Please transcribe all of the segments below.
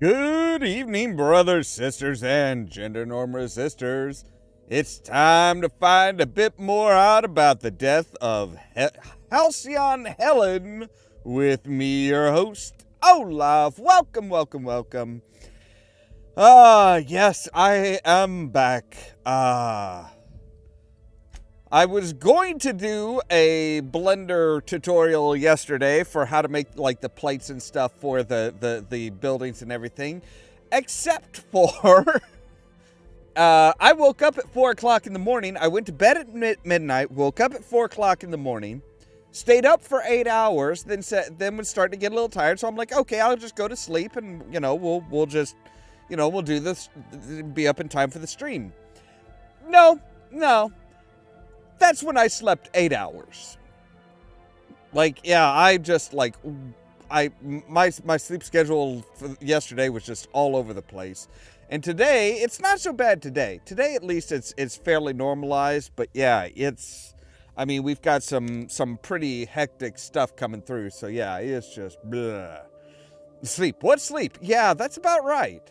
Good evening, brothers, sisters, and gender norm resistors. It's time to find a bit more out about the death of Haylceon Helen with me, your host, Ollamh. Welcome, welcome, welcome. Yes, I am back. I was going to do a Blender tutorial yesterday for how to make like the plates and stuff for the buildings and everything, except for I woke up at 4 o'clock in the morning. I went to bed at midnight, woke up at 4 o'clock in the morning, stayed up for 8 hours, then was starting to get a little tired. So I'm like, okay, I'll just go to sleep, and we'll just we'll do this, be up in time for the stream. No. That's when I slept 8 hours. Like, yeah, I just like my sleep schedule for yesterday was just all over the place. And today, it's not so bad today. Today at least it's fairly normalized, but yeah, I mean, we've got some pretty hectic stuff coming through. So yeah, it's just blah. Sleep. What sleep? Yeah, that's about right.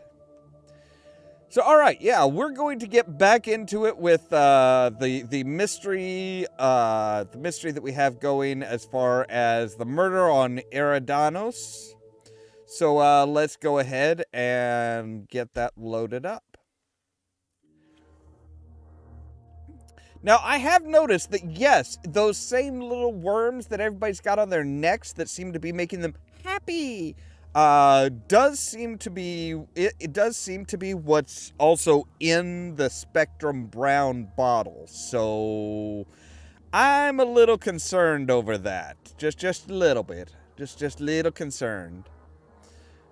So, all right, yeah, we're going to get back into it with the mystery that we have going as far as the murder on Eridanos. So, let's go ahead and get that loaded up. Now, I have noticed that, yes, those same little worms that everybody's got on their necks that seem to be making them happy does seem to be what's also in the Spectrum Brown bottle. So I'm a little concerned over that. Just a little bit. Just a little concerned.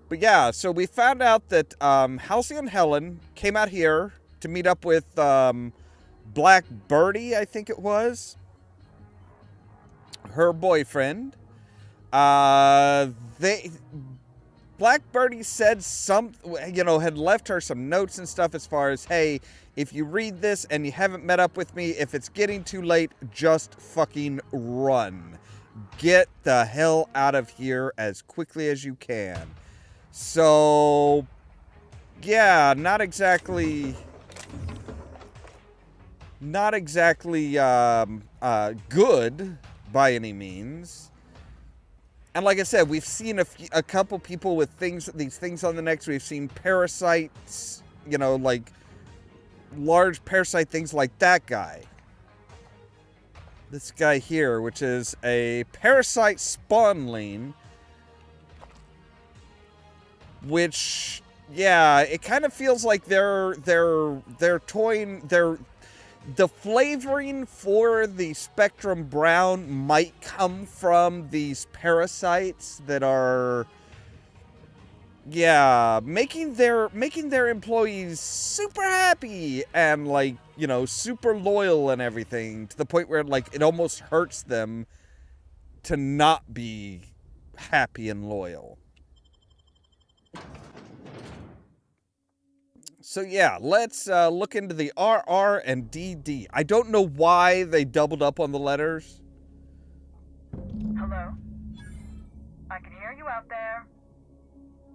But yeah, so we found out that Haylceon Helen came out here to meet up with Black Birdie, I think it was. Her boyfriend. Black Birdie said had left her some notes and stuff as far as, hey, if you read this and you haven't met up with me, if it's getting too late, just fucking run. Get the hell out of here as quickly as you can. So, yeah, not exactly good by any means. And like I said, we've seen a couple people with these things on the necks. We've seen parasites, like large parasite things like that guy. This guy here, which is a parasite spawnling, which, yeah, it kind of feels like they're toying. The flavoring for the Spectrum Brown might come from these parasites that are, yeah, making their employees super happy and, like, super loyal and everything, to the point where, like, it almost hurts them to not be happy and loyal. So yeah, let's look into the RR and DD. I don't know why they doubled up on the letters. Hello? I can hear you out there.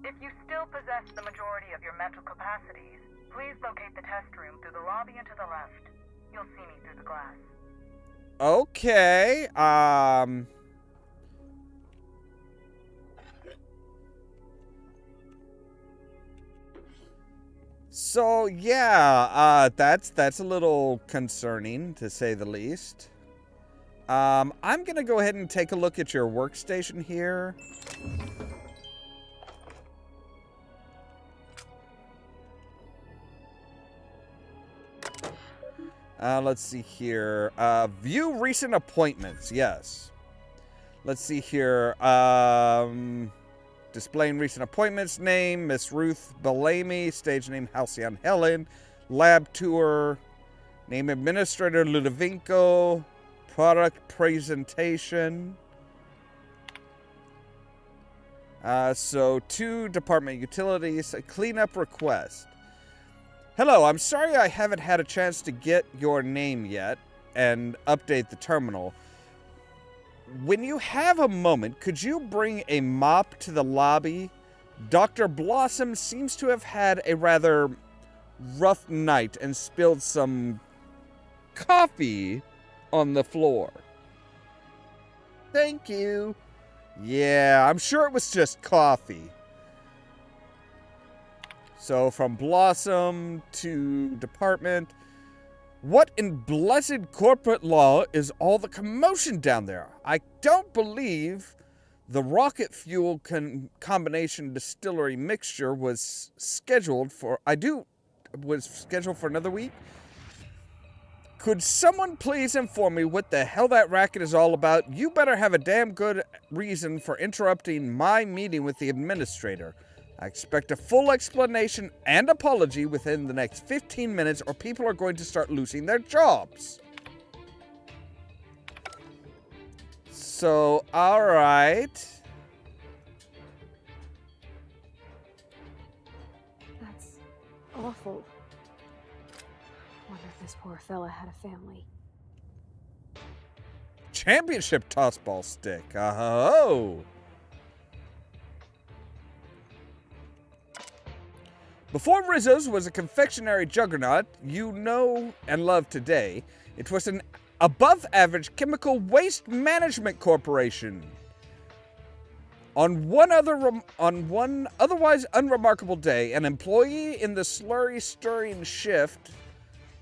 If you still possess the majority of your mental capacities, please locate the test room through the lobby and to the left. You'll see me through the glass. Okay, So yeah, that's a little concerning, to say the least. I'm gonna go ahead and take a look at your workstation here. Let's see here. View recent appointments. Yes. Let's see here. Displaying recent appointments. Name, Miss Ruth Bellamy. Stage name, Haylceon Helen. Lab tour. Name, Administrator Ludovinko. Product presentation. So, 2 department utilities. A cleanup request. Hello, I'm sorry I haven't had a chance to get your name yet and update the terminal. When you have a moment, could you bring a mop to the lobby? Dr. Blossom seems to have had a rather rough night and spilled some coffee on the floor. Thank you. Yeah, I'm sure it was just coffee. So from Blossom to department. What in blessed corporate law is all the commotion down there? I don't believe the rocket fuel combination distillery mixture was scheduled for another week. Could someone please inform me what the hell that racket is all about? You better have a damn good reason for interrupting my meeting with the administrator. I expect a full explanation and apology within the next 15 minutes or people are going to start losing their jobs. So, alright. That's awful. Wonder if this poor fella had a family. Championship tossball stick. Oh. Before Rizzo's was a confectionery juggernaut you know and love today, it was an above-average chemical waste management corporation. On one otherwise unremarkable day, an employee in the slurry-stirring shift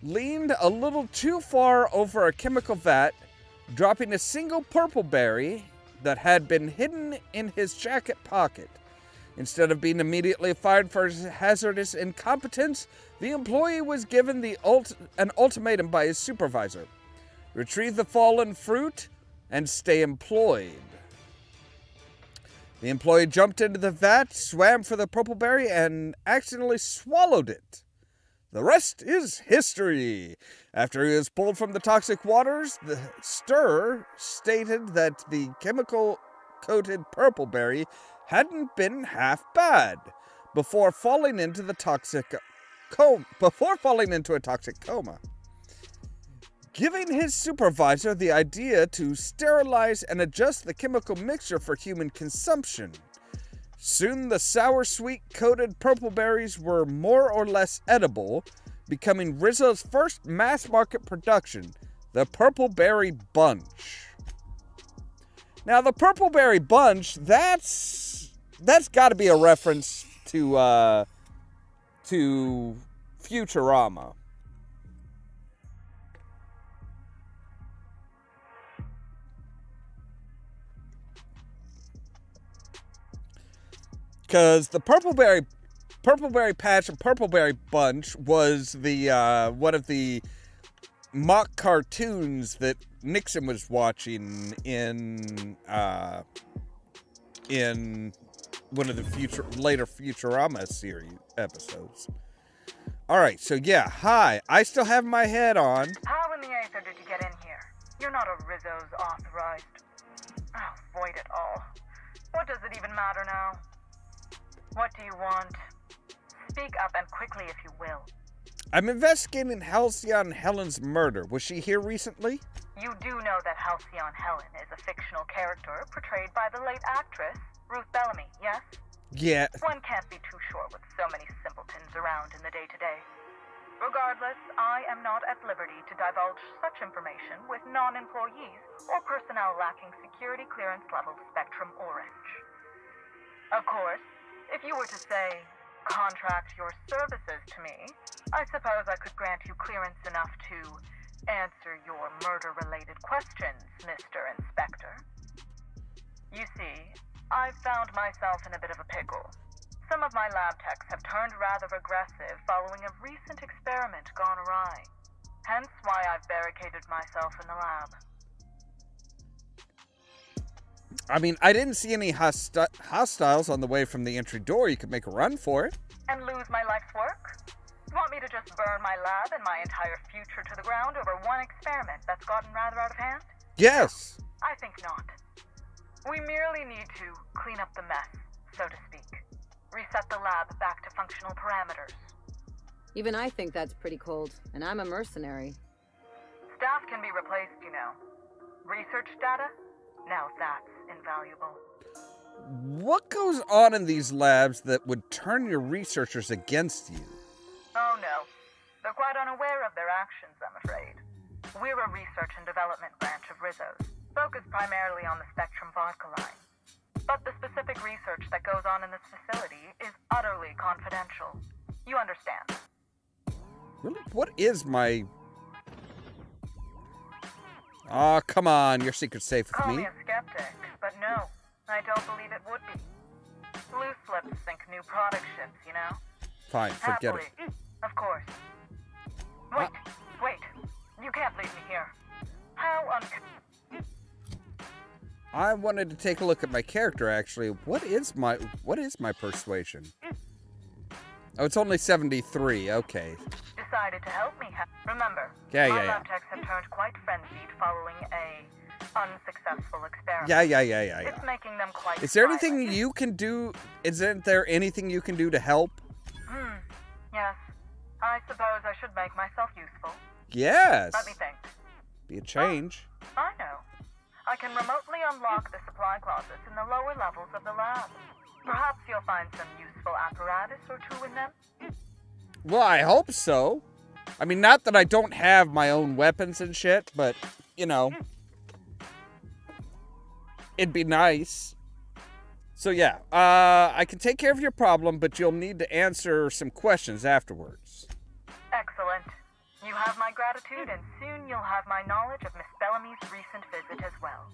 leaned a little too far over a chemical vat, dropping a single purple berry that had been hidden in his jacket pocket. Instead of being immediately fired for his hazardous incompetence, the employee was given an ultimatum by his supervisor. Retrieve the fallen fruit and stay employed. The employee jumped into the vat, swam for the purple berry, and accidentally swallowed it. The rest is history. After he was pulled from the toxic waters, the stirrer stated that the chemical-coated purple berry hadn't been half bad before falling into a toxic coma. Giving his supervisor the idea to sterilize and adjust the chemical mixture for human consumption. Soon the sour-sweet coated purple berries were more or less edible, becoming Rizzo's first mass-market production, the Purple Berry Bunch. Now, the Purple Berry Bunch, that's got to be a reference to Futurama. Because the Purple Berry Patch and Purple Berry Bunch was the one of the mock cartoons that Nixon was watching in one of the later Futurama series episodes. All right, so yeah, hi. I still have my head on. How in the aether did you get in here? You're not a Rizzo's authorized. Oh, void it all. What does it even matter now? What do you want? Speak up and quickly if you will. I'm investigating Haylceon Helen's murder. Was she here recently? You do know that Haylceon Helen is a fictional character portrayed by the late actress Ruth Bellamy, yes? Yeah. One can't be too sure with so many simpletons around in the day-to-day. Regardless, I am not at liberty to divulge such information with non-employees or personnel lacking security clearance level Spectrum Orange. Of course, if you were to say, contract your services to me, I suppose I could grant you clearance enough to answer your murder-related questions, Mr. Inspector. You see, I've found myself in a bit of a pickle. Some of my lab techs have turned rather aggressive following a recent experiment gone awry. Hence why I've barricaded myself in the lab. I mean, I didn't see any hostiles on the way from the entry door. You could make a run for it. And lose my life's work? You want me to just burn my lab and my entire future to the ground over one experiment that's gotten rather out of hand? Yes. I think not. We merely need to clean up the mess, so to speak. Reset the lab back to functional parameters. Even I think that's pretty cold, and I'm a mercenary. Staff can be replaced, you know. Research data? Now that's invaluable. What goes on in these labs that would turn your researchers against you? Oh no. They're quite unaware of their actions, I'm afraid. We're a research and development branch of Rizzo's, focused primarily on the Spectrum vodka line. But the specific research that goes on in this facility is utterly confidential. You understand? Really? What is my... Aw, come on. Your secret's safe with Call me. me a skeptic, but no, I don't believe it would be. Loose lips think new product ships, you know? Fine, forget Happily, it. of course. Wait. You can't leave me here. How I wanted to take a look at my character, actually. What is my persuasion? Oh, it's only 73. Okay. decided to help me. Remember, Yeah. lab techs have turned quite frenzied following a unsuccessful experiment. Yeah. It's making them quite Is there anything violent. you can do? Isn't there anything you can do to help? Yes. I suppose I should make myself useful. Yes. Let me think. Be a change. I know. I can remotely unlock the supply closets in the lower levels of the lab. Perhaps you'll find some useful apparatus or two in them. Well, I hope so. I mean, not that I don't have my own weapons and shit, but, you know, it'd be nice. So, yeah, I can take care of your problem, but you'll need to answer some questions afterwards. Excellent. You have my gratitude, and soon you'll have my knowledge of Miss Bellamy's recent visit as well.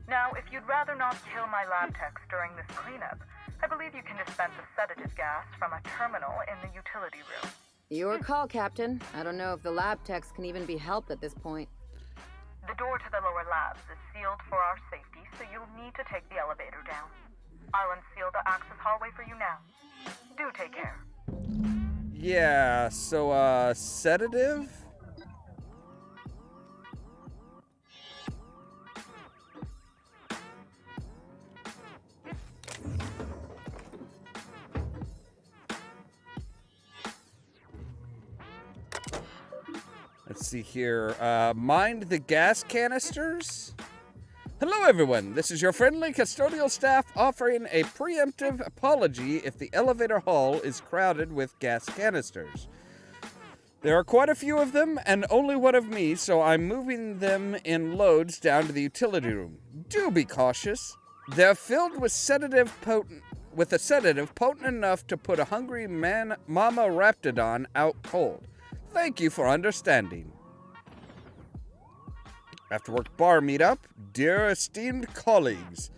Now, if you'd rather not kill my lab techs during this cleanup, I believe you can dispense a sedative gas from a terminal in the utility room. Your call, Captain. I don't know if the lab techs can even be helped at this point. The door to the lower labs is sealed for our safety, so you'll need to take the elevator down. I'll unseal the access hallway for you now. Do take care. Yeah, so, sedative? Let's see here. Mind the gas canisters? Hello, everyone. This is your friendly custodial staff offering a preemptive apology if the elevator hall is crowded with gas canisters. There are quite a few of them, and only one of me, so I'm moving them in loads down to the utility room. Do be cautious. They're filled with a sedative potent enough to put a hungry mama raptidon out cold. Thank you for understanding. After work bar meetup. Dear esteemed colleagues,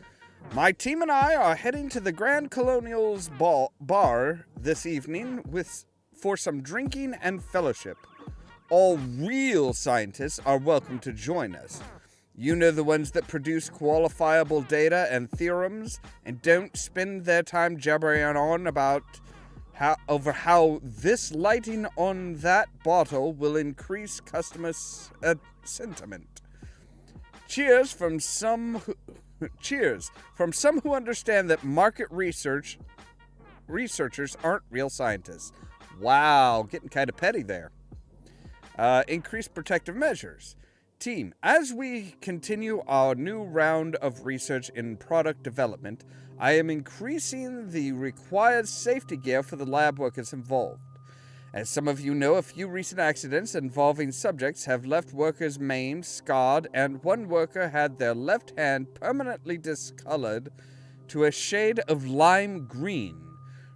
my team and I are heading to the Grand Colonial's bar this evening for some drinking and fellowship. All real scientists are welcome to join us. You know, the ones that produce qualifiable data and theorems and don't spend their time jabbering on about how this lighting on that bottle will increase customer sentiment. Cheers from some who understand that market researchers aren't real scientists. Wow, getting kind of petty there. Increased protective measures. Team, as we continue our new round of research in product development, I am increasing the required safety gear for the lab workers involved. As some of you know, a few recent accidents involving subjects have left workers maimed, scarred, and one worker had their left hand permanently discolored to a shade of lime green.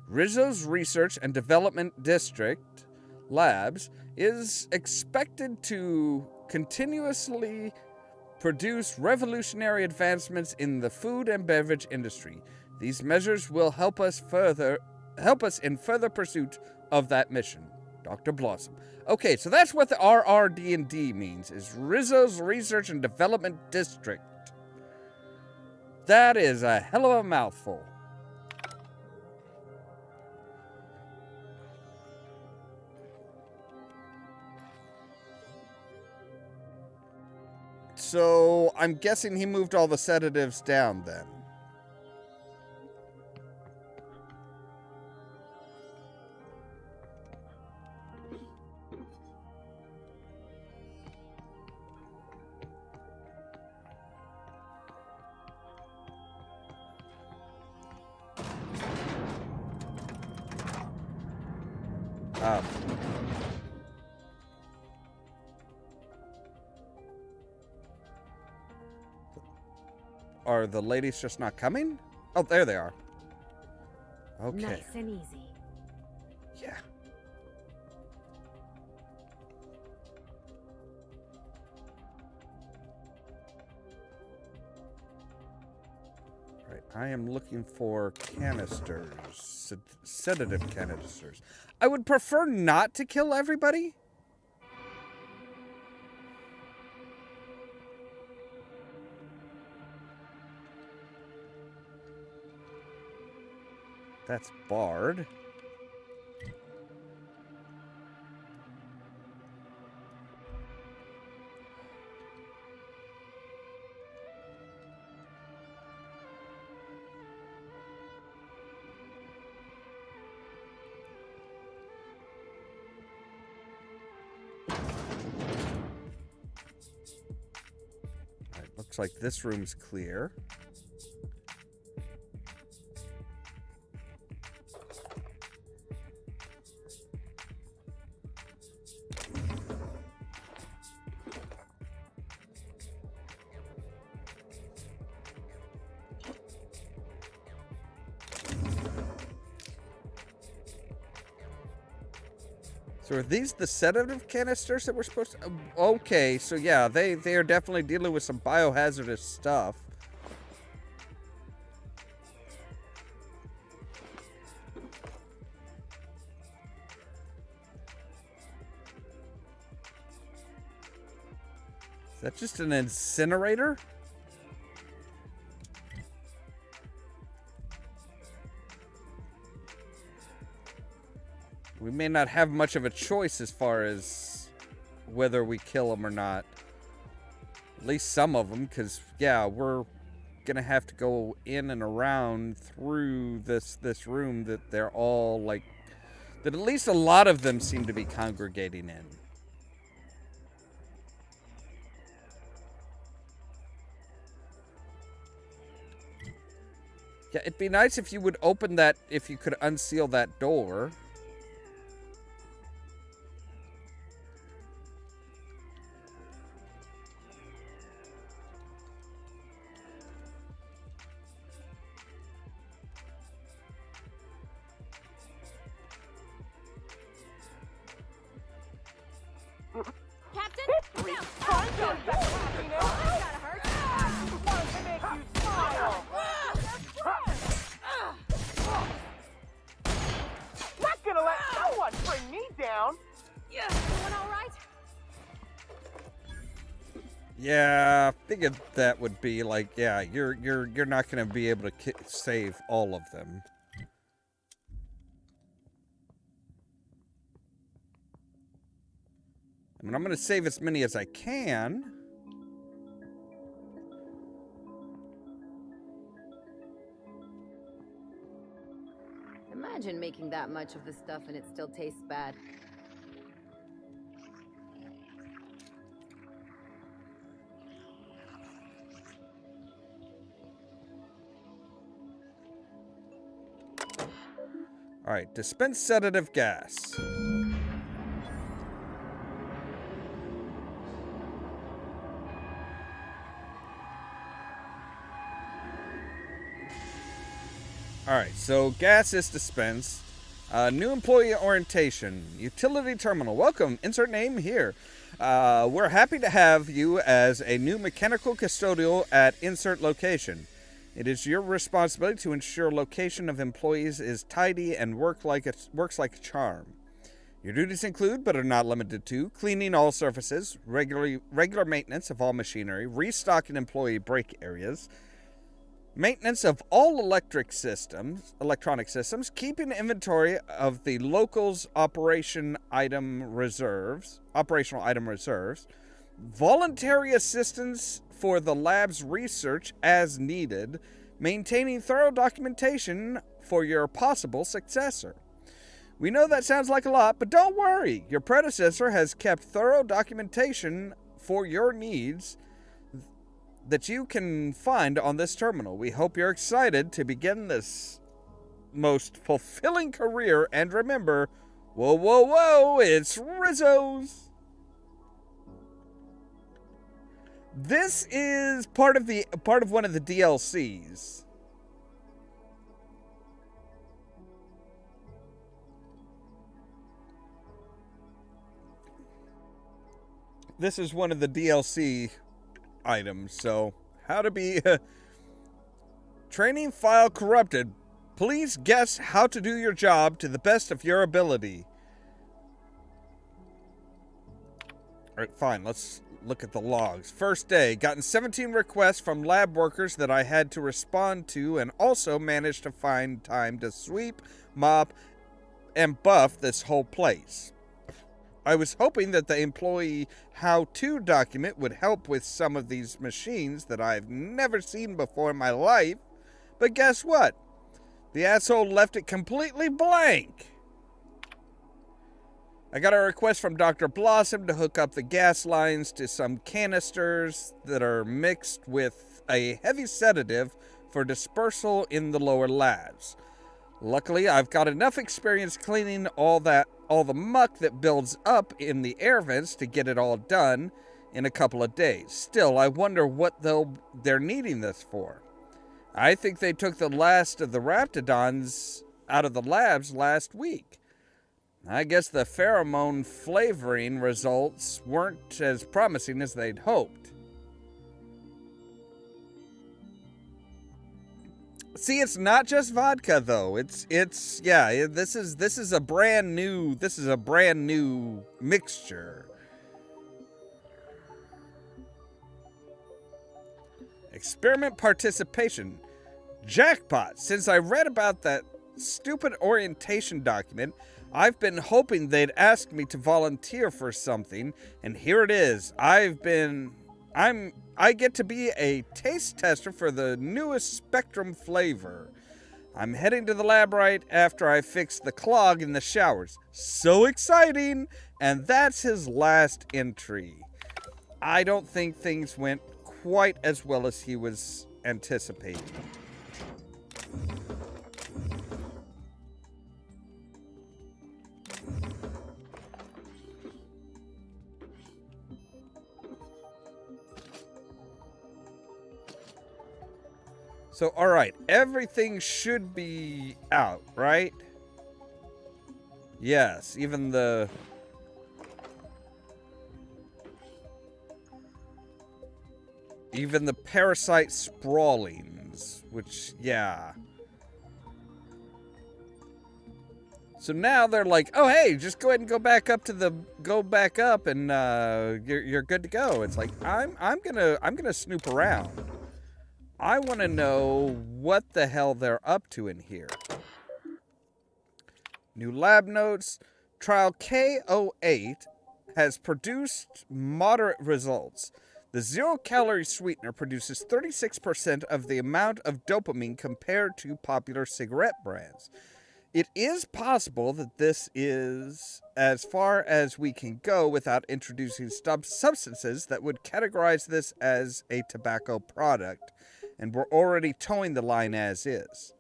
Rizzo's Research and Development District Labs is expected to continuously produce revolutionary advancements in the food and beverage industry. These measures will help us in further pursuit of that mission. Dr. Blossom. Okay, so that's what the RRD&D means, is Rizzo's Research and Development District. That is a hell of a mouthful. So, I'm guessing he moved all the sedatives down then. Um, are the ladies just not coming? Oh, there they are. Okay. Nice and easy. Yeah. Right. I am looking for canisters. Sedative canisters. I would prefer not to kill everybody. That's barred. Alright, looks like this room's clear. So are these the sedative canisters that we're supposed to... Okay, so yeah, they are definitely dealing with some biohazardous stuff. Is that just an incinerator? We may not have much of a choice as far as whether we kill them or not. At least some of them, because, yeah, we're going to have to go in and around through this room that they're all, like, that at least a lot of them seem to be congregating in. Yeah, it'd be nice if you would open that, if you could unseal that door. Captain? No! Not gonna let no one bring me down. Yeah, everyone all right? Yeah, figured that would be like, yeah, you're not gonna be able to save all of them. I mean, I'm gonna save as many as I can. Imagine making that much of the stuff and it still tastes bad. All right, dispense sedative gas. All right, so gas is dispensed. New employee orientation, utility terminal. Welcome, insert name here. We're happy to have you as a new mechanical custodial at insert location. It is your responsibility to ensure location of employees is tidy and works like a charm. Your duties include, but are not limited to, cleaning all surfaces, regular maintenance of all machinery, restocking employee break areas, maintenance of all electronic systems, keeping inventory of the local's operational item reserves, voluntary assistance for the lab's research as needed, maintaining thorough documentation for your possible successor. We know that sounds like a lot, but don't worry. Your predecessor has kept thorough documentation for your needs that you can find on this terminal. We hope you're excited to begin this most fulfilling career, and remember, Whoa, whoa, whoa, it's Rizzo's. This is part of one of the DLCs. This is one of the DLC items, so how to be training file corrupted. Please guess how to do your job to the best of your ability. Alright, fine, let's look at the logs. First day, gotten 17 requests from lab workers that I had to respond to, and also managed to find time to sweep, mop, and buff this whole place. I was hoping that the employee how-to document would help with some of these machines that I've never seen before in my life, but guess what? The asshole left it completely blank. I got a request from Dr. Blossom to hook up the gas lines to some canisters that are mixed with a heavy sedative for dispersal in the lower labs. Luckily, I've got enough experience cleaning all the muck that builds up in the air vents to get it all done in a couple of days. Still, I wonder what they're needing this for. I think they took the last of the Raptidons out of the labs last week. I guess the pheromone flavoring results weren't as promising as they'd hoped. See, it's not just vodka though. This is a brand new mixture. Experiment participation. Jackpot. Since I read about that stupid orientation document, I've been hoping they'd ask me to volunteer for something, and here it is. I get to be a taste tester for the newest Spectrum flavor. I'm heading to the lab right after I fix the clog in the showers. So exciting! And that's his last entry. I don't think things went quite as well as he was anticipating. So, alright, everything should be out, right? Yes, even the parasite sprawlings, which, yeah. So now they're like, oh hey, just go ahead and go back up and you're good to go. It's like I'm gonna snoop around. I want to know what the hell they're up to in here. New lab notes. Trial K08 has produced moderate results. The zero-calorie sweetener produces 36% of the amount of dopamine compared to popular cigarette brands. It is possible that this is as far as we can go without introducing substances that would categorize this as a tobacco product, and we're already towing the line as is.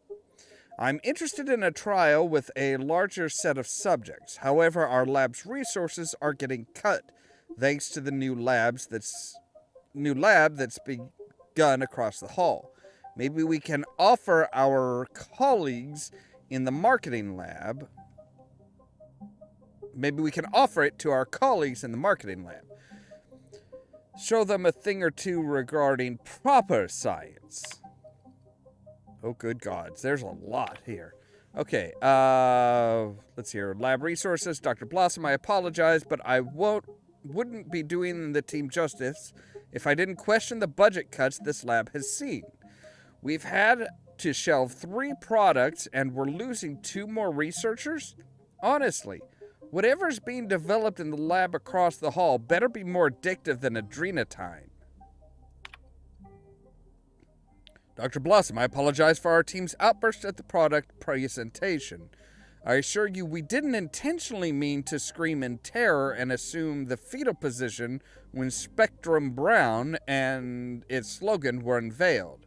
I'm interested in a trial with a larger set of subjects. However, our lab's resources are getting cut thanks to the new lab that's begun across the hall. Maybe we can offer our colleagues in the marketing lab. Maybe we can offer it to our colleagues in the marketing lab. Show them a thing or two regarding proper science. Oh, good gods. There's a lot here. Okay, let's hear. Lab resources. Dr. Blossom, I apologize, but I wouldn't be doing the team justice if I didn't question the budget cuts this lab has seen. We've had to shelve 3 products, and we're losing 2 more researchers? Honestly, whatever's being developed in the lab across the hall better be more addictive than adrenatine. Dr. Blossom, I apologize for our team's outburst at the product presentation. I assure you we didn't intentionally mean to scream in terror and assume the fetal position when Spectrum Brown and its slogan were unveiled.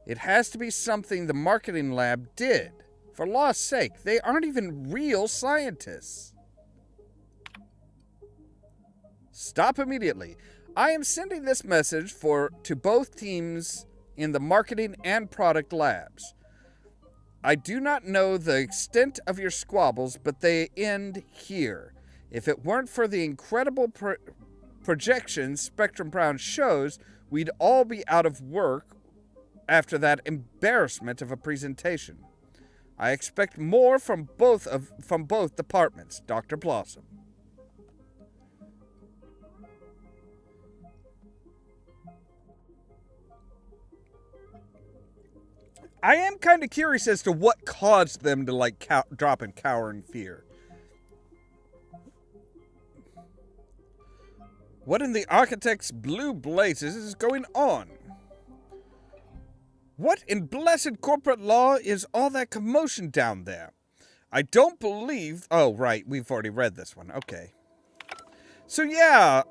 It has to be something the marketing lab did. For law's sake, they aren't even real scientists. Stop immediately. I am sending this message to both teams in the marketing and product labs. I do not know the extent of your squabbles, but they end here. If it weren't for the incredible projections Spectrum Brown shows, we'd all be out of work after that embarrassment of a presentation. I expect more from both departments, Dr. Blossom. I am kind of curious as to what caused them to drop and cower in fear. What in the architect's blue blazes is going on? What in blessed corporate law is all that commotion down there? I don't believe... Oh, right, we've already read this one. Okay. So, yeah,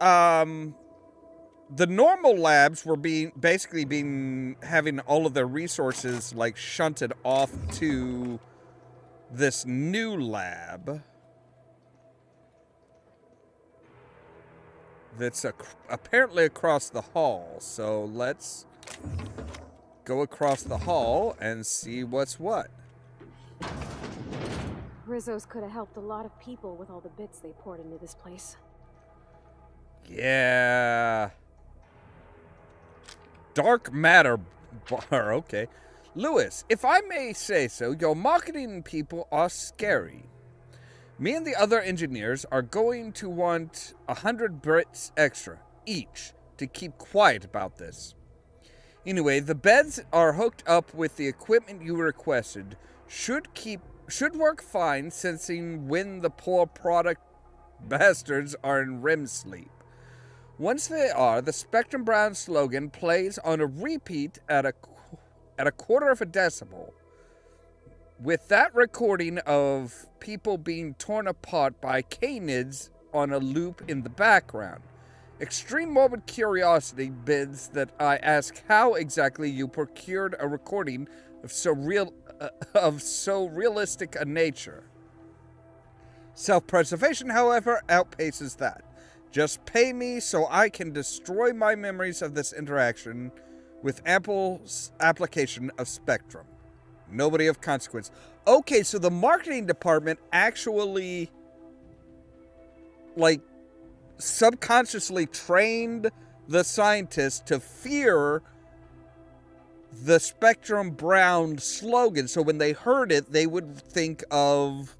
the normal labs were having all of their resources, shunted off to this new lab that's apparently across the hall. So, let's go across the hall and see what's what. Rizzo's could have helped a lot of people with all the bits they poured into this place. Yeah. Dark matter bar, okay. Lewis, if I may say so, your marketing people are scary. Me and the other engineers are going to want 100 Brits extra, each, to keep quiet about this. Anyway, the beds are hooked up with the equipment you requested. Should work fine, sensing when the poor product bastards are in REM sleep. Once they are, the Spectrum Brown slogan plays on a repeat at a quarter of a decibel, with that recording of people being torn apart by canids on a loop in the background. Extreme morbid curiosity bids that I ask how exactly you procured a recording of so realistic a nature. Self-preservation, however, outpaces that. Just pay me so I can destroy my memories of this interaction with ample application of Spectrum. Nobody of consequence. Okay, so the marketing department actually, subconsciously trained the scientists to fear the Spectrum Brown slogan. So when they heard it, they would think of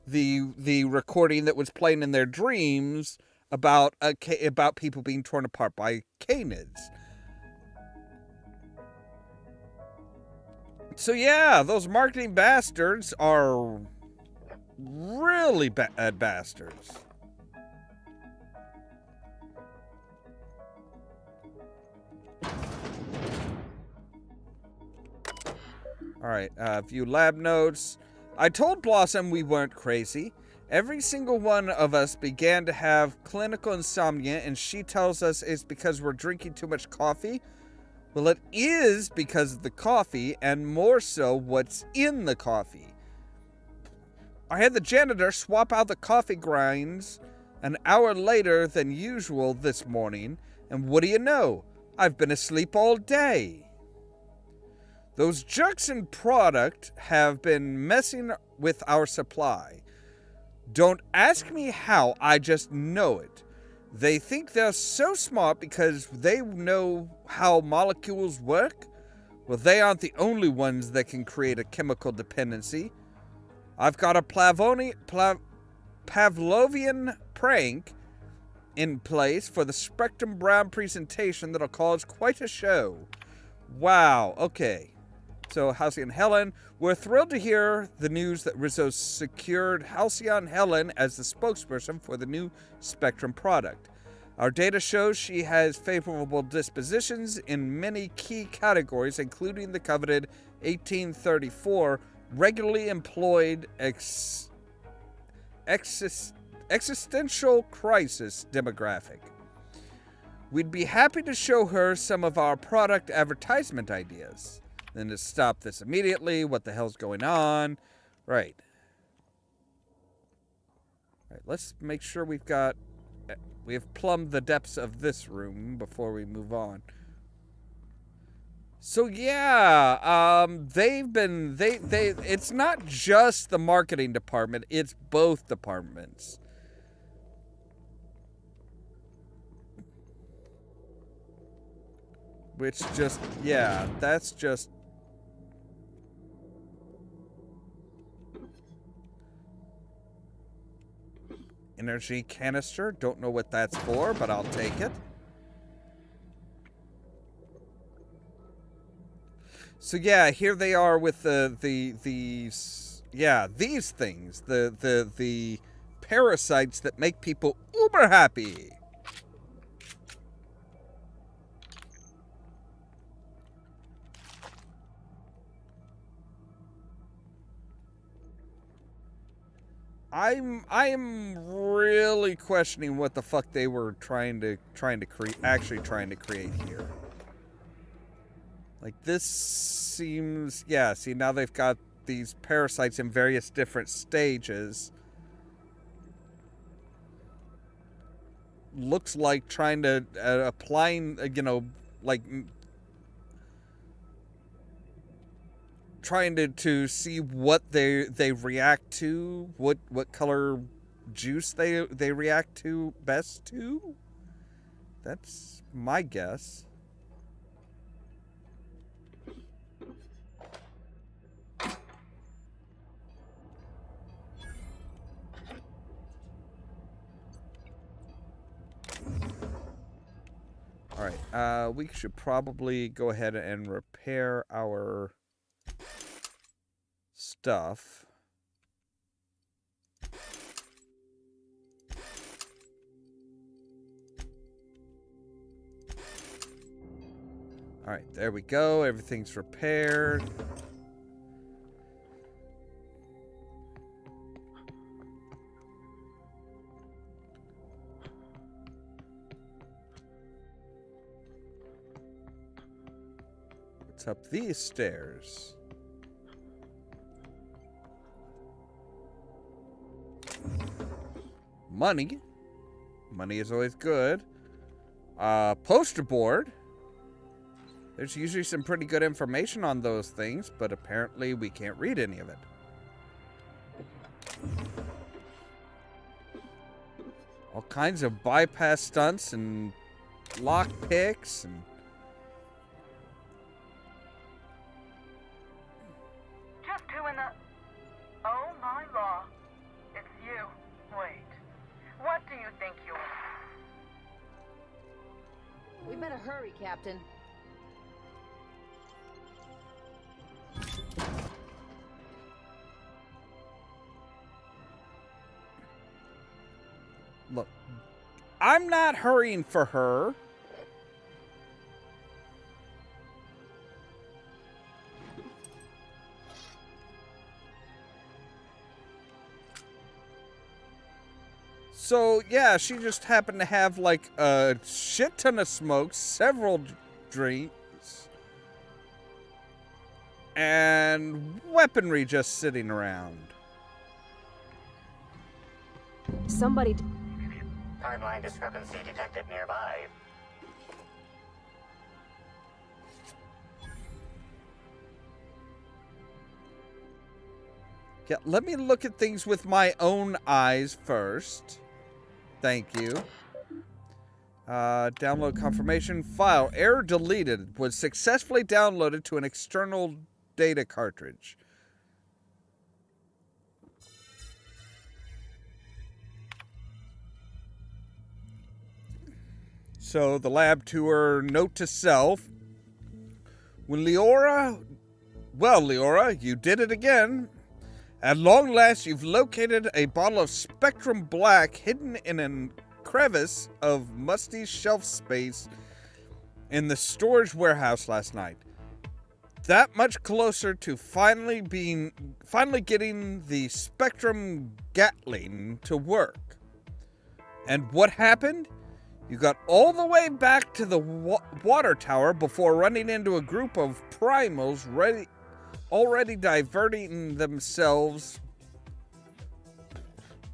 the recording that was playing in their dreams about people being torn apart by canids. So yeah, those marketing bastards are really bad bastards. Alright, view lab notes. I told Blossom we weren't crazy. Every single one of us began to have clinical insomnia, and she tells us it's because we're drinking too much coffee. Well, it is because of the coffee, and more so what's in the coffee. I had the janitor swap out the coffee grinds an hour later than usual this morning, and what do you know? I've been asleep all day. Those jerks in product have been messing with our supply. Don't ask me how, I just know it. They think they're so smart because they know how molecules work. Well, they aren't the only ones that can create a chemical dependency. I've got a Pavlovian prank in place for the Spectrum Brown presentation that'll cause quite a show. Wow, okay. So, Haylceon Helen, we're thrilled to hear the news that Rizzo secured Haylceon Helen as the spokesperson for the new Spectrum product. Our data shows she has favorable dispositions in many key categories, including the coveted 1834 regularly employed existential crisis demographic. We'd be happy to show her some of our product advertisement ideas. Then to stop this immediately, what the hell's going on? Right. Alright, let's make sure we have plumbed the depths of this room before we move on. So yeah, it's not just the marketing department, it's both departments. Which just, yeah, that's just... Energy canister, don't know what that's for, but I'll take it. So yeah, here they are with these things, the parasites that make people uber happy. I'm really questioning what the fuck they were trying to create here. Like, this seems... Yeah, see, now they've got these parasites in various different stages. Looks like trying to... applying, you know, like... Trying to see what they react to, what color juice they react to best to. That's my guess. All right, we should probably go ahead and repair our stuff. All right, there we go. Everything's repaired. What's up these stairs? Money. Money is always good. Poster board. There's usually some pretty good information on those things, but apparently we can't read any of it. All kinds of bypass stunts and lock picks and... Just who in the... Oh my law. It's you. Wait. What do you think you are? We better hurry, Captain. Look, I'm not hurrying for her. So, yeah, she just happened to have, like, a shit ton of smoke, several drinks, and weaponry just sitting around. Somebody... Timeline discrepancy detected nearby. Yeah, let me look at things with my own eyes first. Thank you. Download confirmation. File. Error deleted. Was successfully downloaded to an external data cartridge. So, the lab tour, note to self. When Leora... Well, Leora, you did it again. At long last, you've located a bottle of Spectrum Black hidden in a crevice of musty shelf space in the storage warehouse last night. That much closer to finally getting the Spectrum Gatling to work. And what happened? You got all the way back to the water tower before running into a group of primals already diverting themselves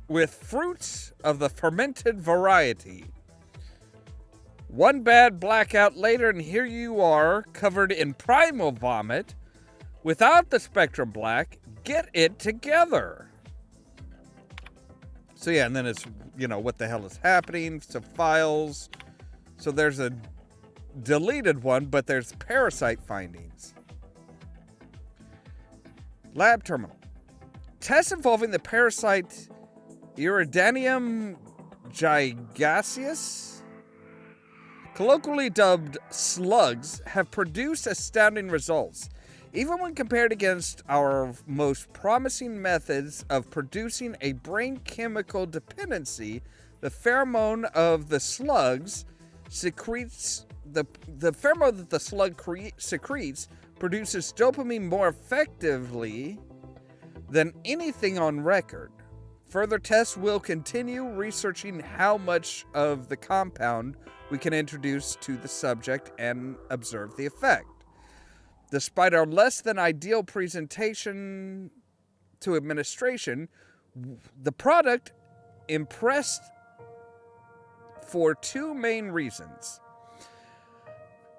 with fruits of the fermented variety. One bad blackout later, and here you are, covered in primal vomit, without the Spectrum Black. Get it together. So yeah, and then it's, what the hell is happening, some files. So there's a deleted one, but there's parasite findings. Lab terminal. Tests involving the parasite Iridanium gigaseus, colloquially dubbed slugs, have produced astounding results. Even when compared against our most promising methods of producing a brain chemical dependency, the pheromone of the slugs secretes the pheromone that the slug secretes produces dopamine more effectively than anything on record. Further tests will continue researching how much of the compound we can introduce to the subject and observe the effect. Despite our less than ideal presentation to administration, the product impressed for two main reasons.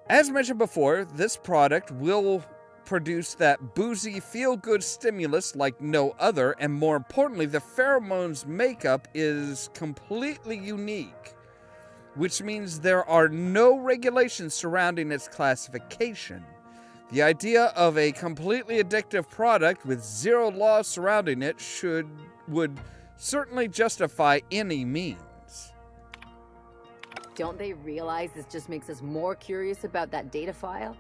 As mentioned before, this product will produce that boozy, feel-good stimulus like no other, and more importantly, the pheromone's makeup is completely unique, which means there are no regulations surrounding its classification. The idea of a completely addictive product with zero laws surrounding it would certainly justify any means. Don't they realize this just makes us more curious about that data file?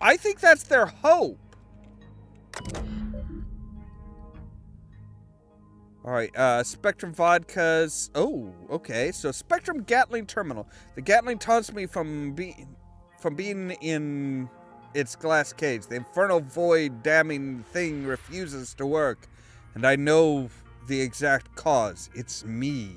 I think that's their hope. All right, Spectrum Vodkas. Oh, okay. So Spectrum Gatling Terminal. The Gatling taunts me from being in its glass cage. The infernal void damning thing refuses to work, and I know the exact cause. It's me.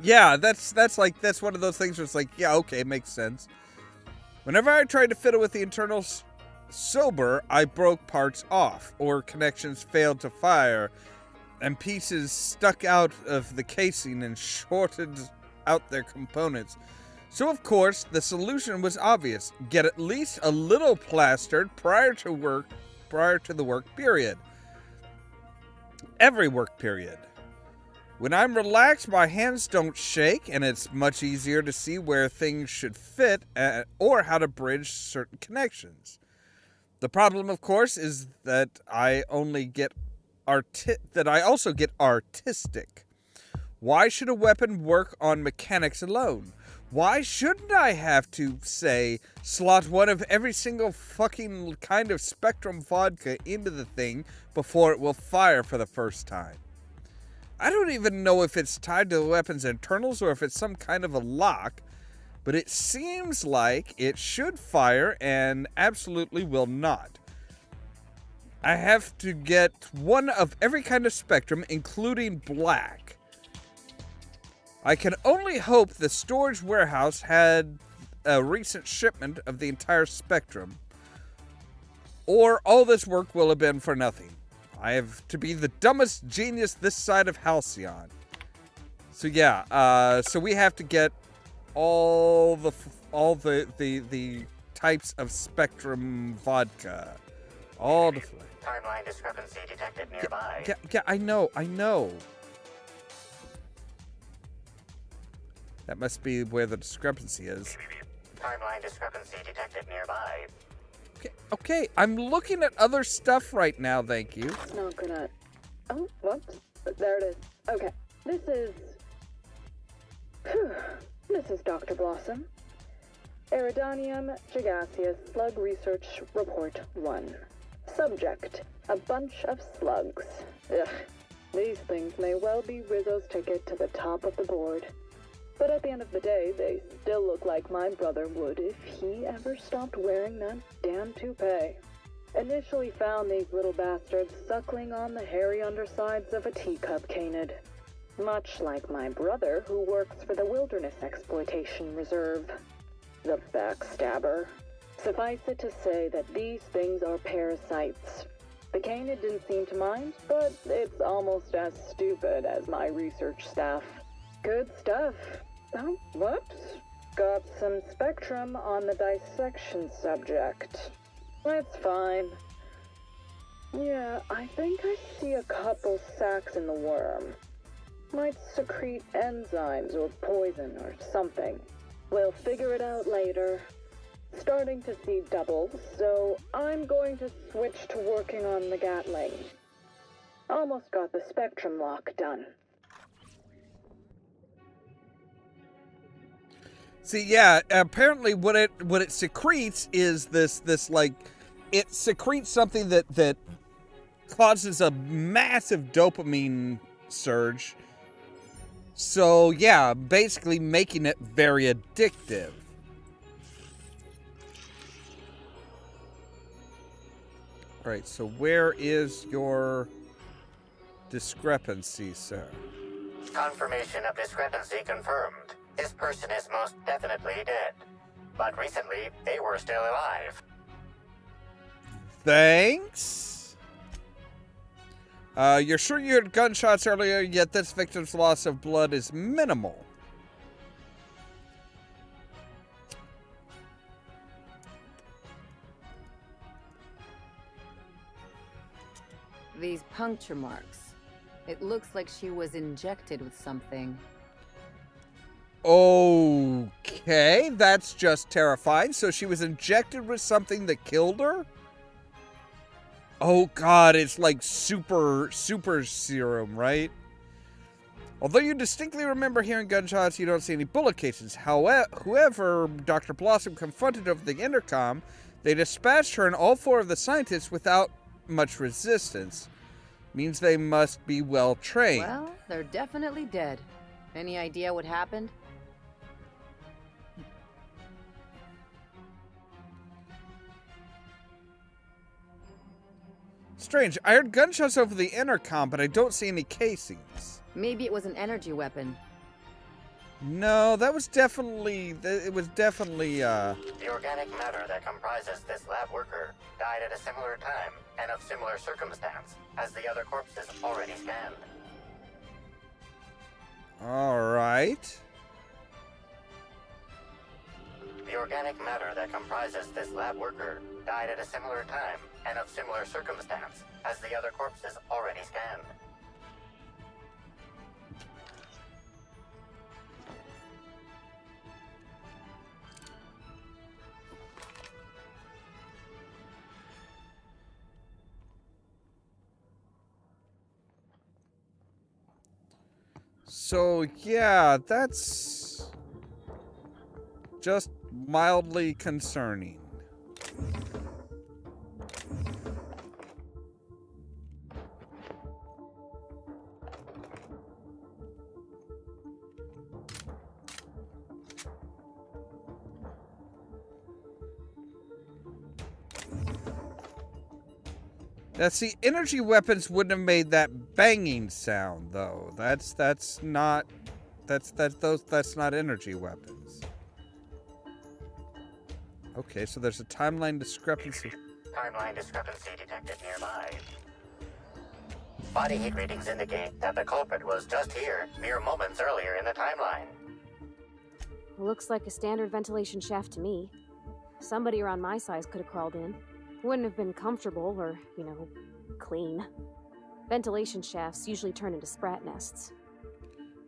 Yeah, that's one of those things where it's like, yeah, okay, makes sense. Whenever I tried to fiddle with the internals sober, I broke parts off, or connections failed to fire, and pieces stuck out of the casing and shorted out their components. So of course, the solution was obvious. Get at least a little plastered prior to the work period. Every work period. When I'm relaxed, my hands don't shake, and it's much easier to see where things should fit or how to bridge certain connections. The problem, of course, is that I also get artistic. Why should a weapon work on mechanics alone? Why shouldn't I have to, say, slot one of every single fucking kind of Spectrum vodka into the thing before it will fire for the first time? I don't even know if it's tied to the weapon's internals or if it's some kind of a lock, but it seems like it should fire and absolutely will not. I have to get one of every kind of Spectrum, including black. I can only hope the storage warehouse had a recent shipment of the entire Spectrum, or all this work will have been for nothing. I have to be the dumbest genius this side of Haylceon. So yeah, so we have to get all the types of Spectrum vodka. All the timeline discrepancy detected nearby. Yeah, I know. That must be where the discrepancy is. Timeline discrepancy detected nearby. Okay, I'm looking at other stuff right now, thank you. It's not gonna... Oh, whoops. There it is. Okay, this is Dr. Blossom. Iridanium gigaseus Slug Research Report 1. Subject, a bunch of slugs. Ugh, these things may well be Rizzo's ticket to the top of the board. But at the end of the day, they still look like my brother would if he ever stopped wearing that damn toupee. Initially found these little bastards suckling on the hairy undersides of a teacup canid. much like my brother who works for the Wilderness Exploitation Reserve. The backstabber. Suffice it to say that these things are parasites. The canid didn't seem to mind, but it's almost as stupid as my research staff. Good stuff. Oh, whoops. Got some spectrum on the dissection subject. That's fine. Yeah, I think I see a couple sacs in the worm. Might secrete enzymes or poison or something. We'll figure it out later. Starting to see doubles, so I'm going to switch to working on the Gatling. Almost got the spectrum lock done. See, yeah, apparently what it secretes is this like, it secretes something that causes a massive dopamine surge. So yeah, basically making it very addictive. Right, so where is your discrepancy, sir? Confirmation of discrepancy confirmed. This person is most definitely dead. But recently, they were still alive. Thanks. You're sure you heard gunshots earlier, yet this victim's loss of blood is minimal. These puncture marks. It looks like she was injected with something. Okay, that's just terrifying. So she was injected with something that killed her? Oh god, it's like super serum, right? Although you distinctly remember hearing gunshots, you don't see any bullet casings. However, whoever Dr. Blossom confronted over the intercom, they dispatched her and all four of the scientists without much resistance. Means they must be well trained. Well, they're definitely dead. Any idea what happened? Strange. I heard gunshots over the intercom, but I don't see any casings. Maybe it was an energy weapon. No, that was definitely... The organic matter that comprises this lab worker died at a similar time and of similar circumstance as the other corpses already scanned. Alright. The organic matter that comprises this lab worker died at a similar time and of similar circumstance as the other corpses already scanned. So, yeah, that's just mildly concerning. Now, see, energy weapons wouldn't have made that banging sound, though. That's not energy weapons. Okay, so there's a timeline discrepancy. Timeline discrepancy detected nearby. Body heat readings indicate that the culprit was just here, mere moments earlier in the timeline. Looks like a standard ventilation shaft to me. Somebody around my size could have crawled in. Wouldn't have been comfortable or, clean. Ventilation shafts usually turn into sprat nests.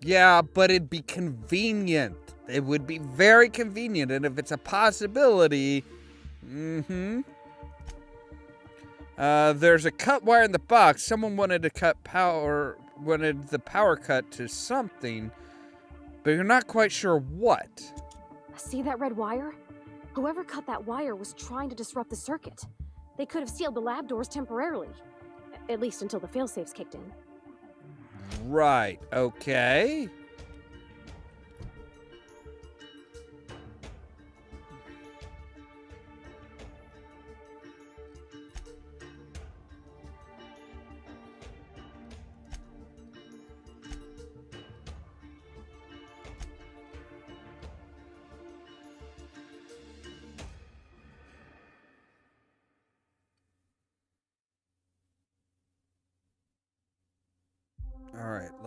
Yeah, but it'd be convenient. It would be very convenient, and if it's a possibility... there's a cut wire in the box. Someone wanted the power cut to something, but you're not quite sure what. See that red wire? Whoever cut that wire was trying to disrupt the circuit. They could have sealed the lab doors temporarily. At least until the failsafes kicked in. Right, okay.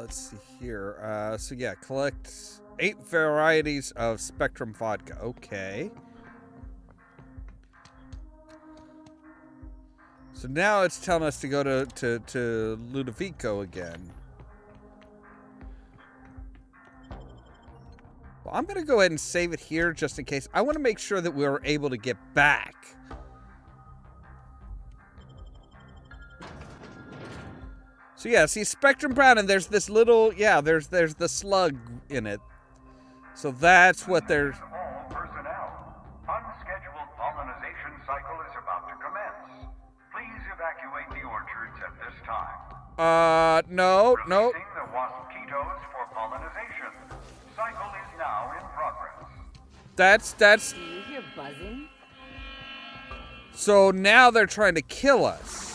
let's see here. So yeah, collect 8 varieties of Spectrum vodka. Okay. So now it's telling us to go to Ludovico again. Well, I'm going to go ahead and save it here just in case. I want to make sure that we're able to get back. So yeah, see Spectrum Brown, and there's this little, yeah, there's the slug in it. So that's what they're... All personnel. Unscheduled pollinization cycle is about to commence. Please evacuate the orchards at this time. No. Releasing the waspitos for pollinization. Cycle is now in progress. That's... Do you hear buzzing? So now they're trying to kill us.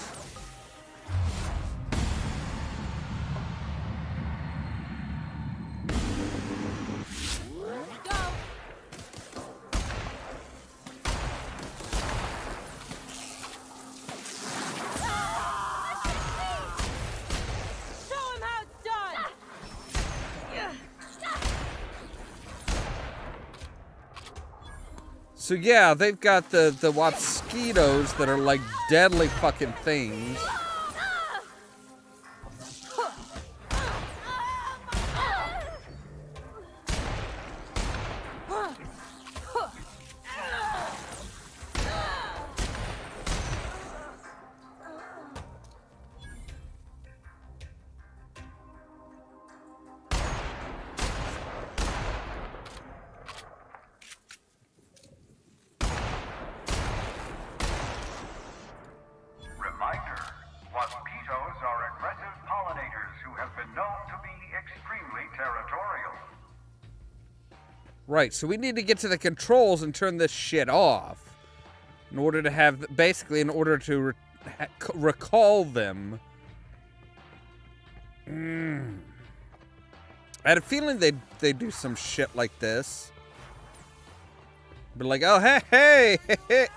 So yeah, they've got the mosquitoes that are like deadly fucking things. Right, so we need to get to the controls and turn this shit off in order to have, basically, in order to recall them. I had a feeling they'd do some shit like this. Be like, oh, hey.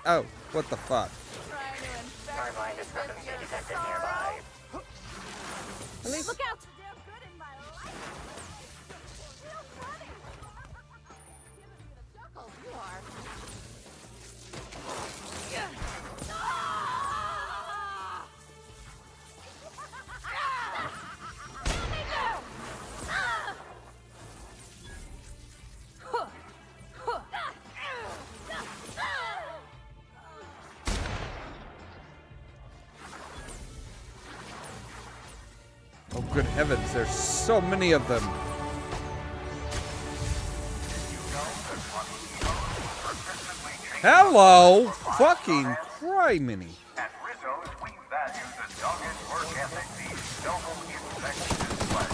Oh, what the fuck? Timeline discrepancy detected nearby. Look out! Oh, good heavens, there's so many of them. Hello! Fucking criminy. At Rizzo's, we value the dogged work ethic these noble insects display.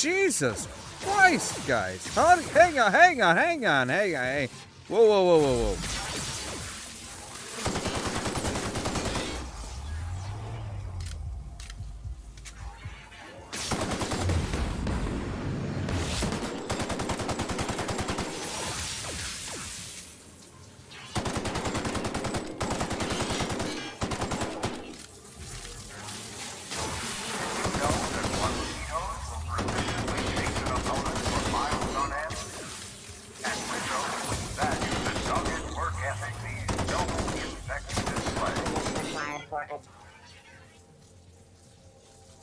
Jesus Christ, guys. Hang on. Hey. Whoa.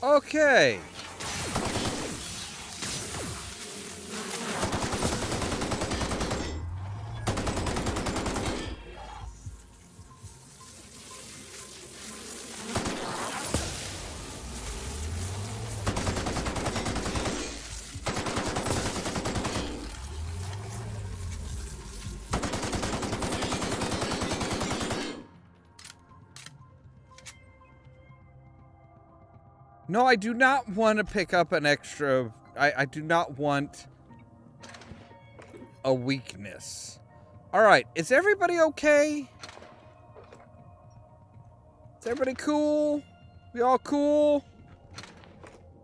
Okay. No, I do not want to pick up an extra... I do not want a weakness. Alright, is everybody okay? Is everybody cool? We all cool?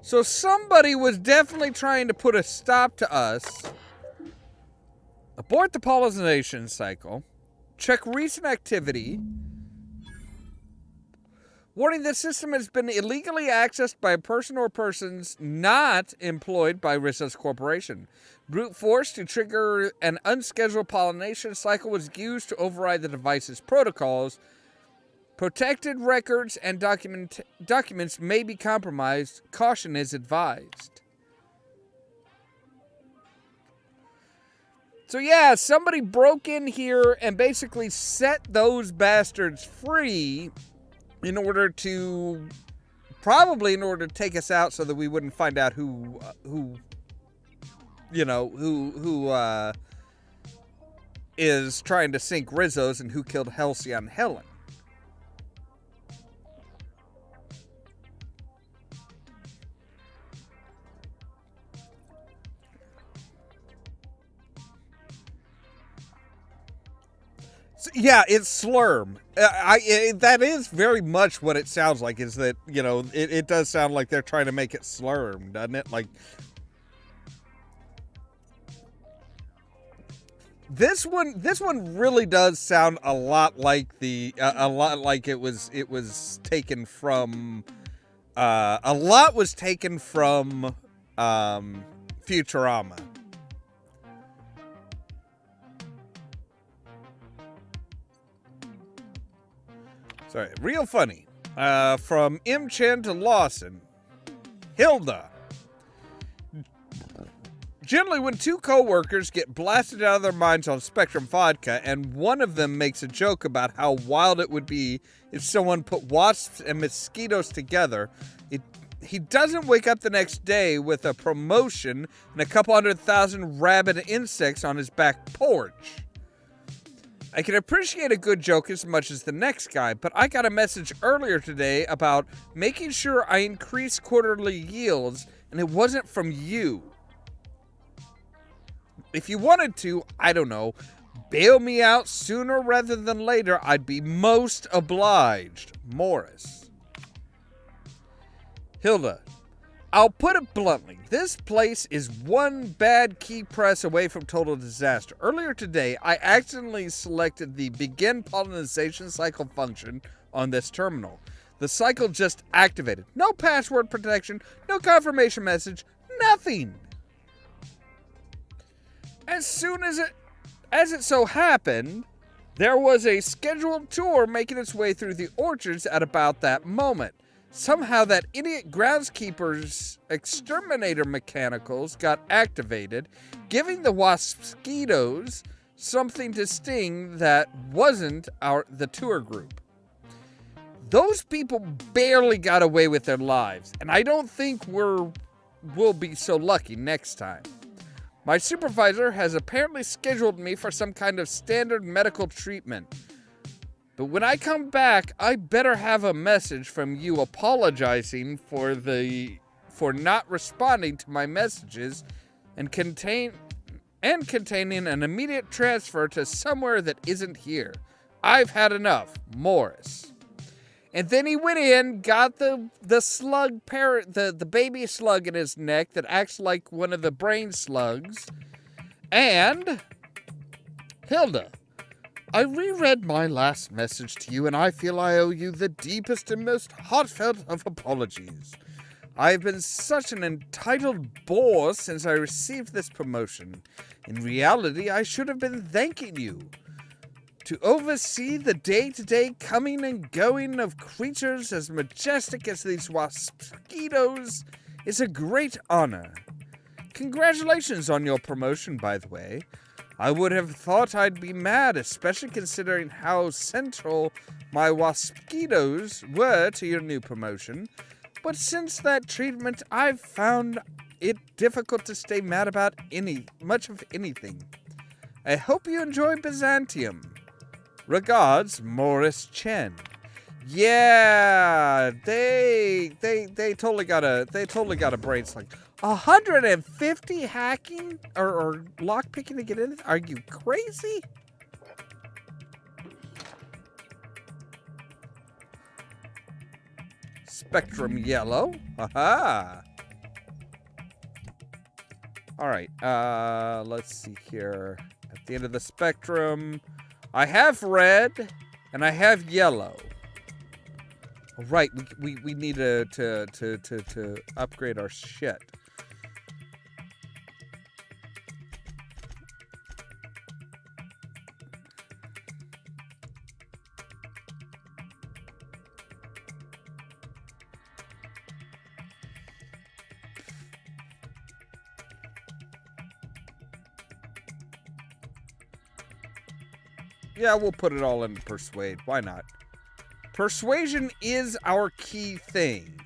So somebody was definitely trying to put a stop to us. Abort the pollination cycle. Check recent activity. Warning, this system has been illegally accessed by a person or persons not employed by Rissa's corporation. Brute force to trigger an unscheduled pollination cycle was used to override the device's protocols. Protected records and documents may be compromised. Caution is advised. So yeah, somebody broke in here and basically set those bastards free in order to take us out so that we wouldn't find out who is trying to sink Rizzo's and who killed Haylceon Helen. Yeah, it's slurm. That is very much what it sounds like, is that, it does sound like they're trying to make it slurm, doesn't it? Like, this one really does sound a lot like it was taken from, a lot was taken from, Futurama. Sorry, real funny. From M. Chen to Lawson. Hilda. Generally, when two co-workers get blasted out of their minds on Spectrum vodka, and one of them makes a joke about how wild it would be if someone put wasps and mosquitoes together, he doesn't wake up the next day with a promotion and a couple 100,000 rabid insects on his back porch. I can appreciate a good joke as much as the next guy, but I got a message earlier today about making sure I increase quarterly yields, and it wasn't from you. If you wanted to, I don't know, bail me out sooner rather than later, I'd be most obliged. Morris. Hilda. I'll put it bluntly, this place is one bad key press away from total disaster. Earlier today, I accidentally selected the begin pollination cycle function on this terminal. The cycle just activated. No password protection, no confirmation message, nothing. As soon as it so happened, there was a scheduled tour making its way through the orchards at about that moment. Somehow that idiot groundskeeper's exterminator mechanicals got activated, giving the mosquitoes something to sting that wasn't the tour group. Those people barely got away with their lives, and I don't think we'll be so lucky next time. My supervisor has apparently scheduled me for some kind of standard medical treatment. But when I come back, I better have a message from you apologizing for not responding to my messages and containing an immediate transfer to somewhere that isn't here. I've had enough. Morris. And then he went in, got the slug parrot, the baby slug in his neck that acts like one of the brain slugs. And Hilda. I reread my last message to you, and I feel I owe you the deepest and most heartfelt of apologies. I have been such an entitled bore since I received this promotion. In reality, I should have been thanking you. To oversee the day-to-day coming and going of creatures as majestic as these mosquitoes is a great honor. Congratulations on your promotion, by the way. I would have thought I'd be mad, especially considering how central my mosquitoes were to your new promotion. But since that treatment, I've found it difficult to stay mad about much of anything. I hope you enjoy Byzantium. Regards, Morris Chen. Yeah, they totally got a brain slug. 150 hacking or lock picking to get in? Are you crazy? Spectrum yellow. Aha. All right. Let's see here. At the end of the spectrum, I have red and I have yellow. Right, we need to upgrade our shit. Yeah, we'll put it all into persuade. Why not? Persuasion is our key thing.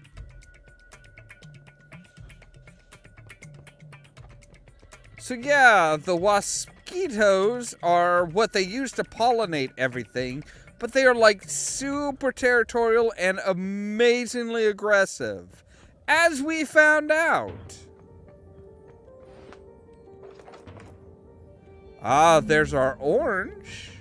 So yeah, the waspitos are what they use to pollinate everything, but they are like super territorial and amazingly aggressive, as we found out. Ah, there's our orange.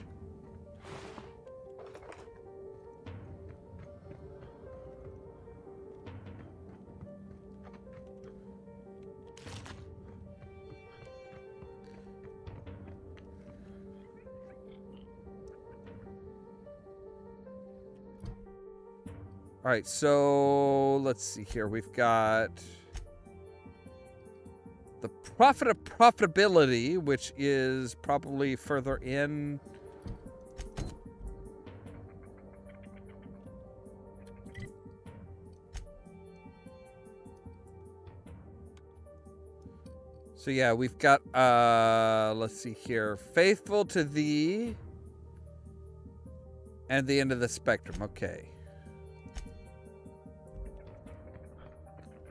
All right, so let's see here. We've got the profitability, which is probably further in. So yeah, we've got, let's see here. Faithful to thee and the end of the spectrum. Okay.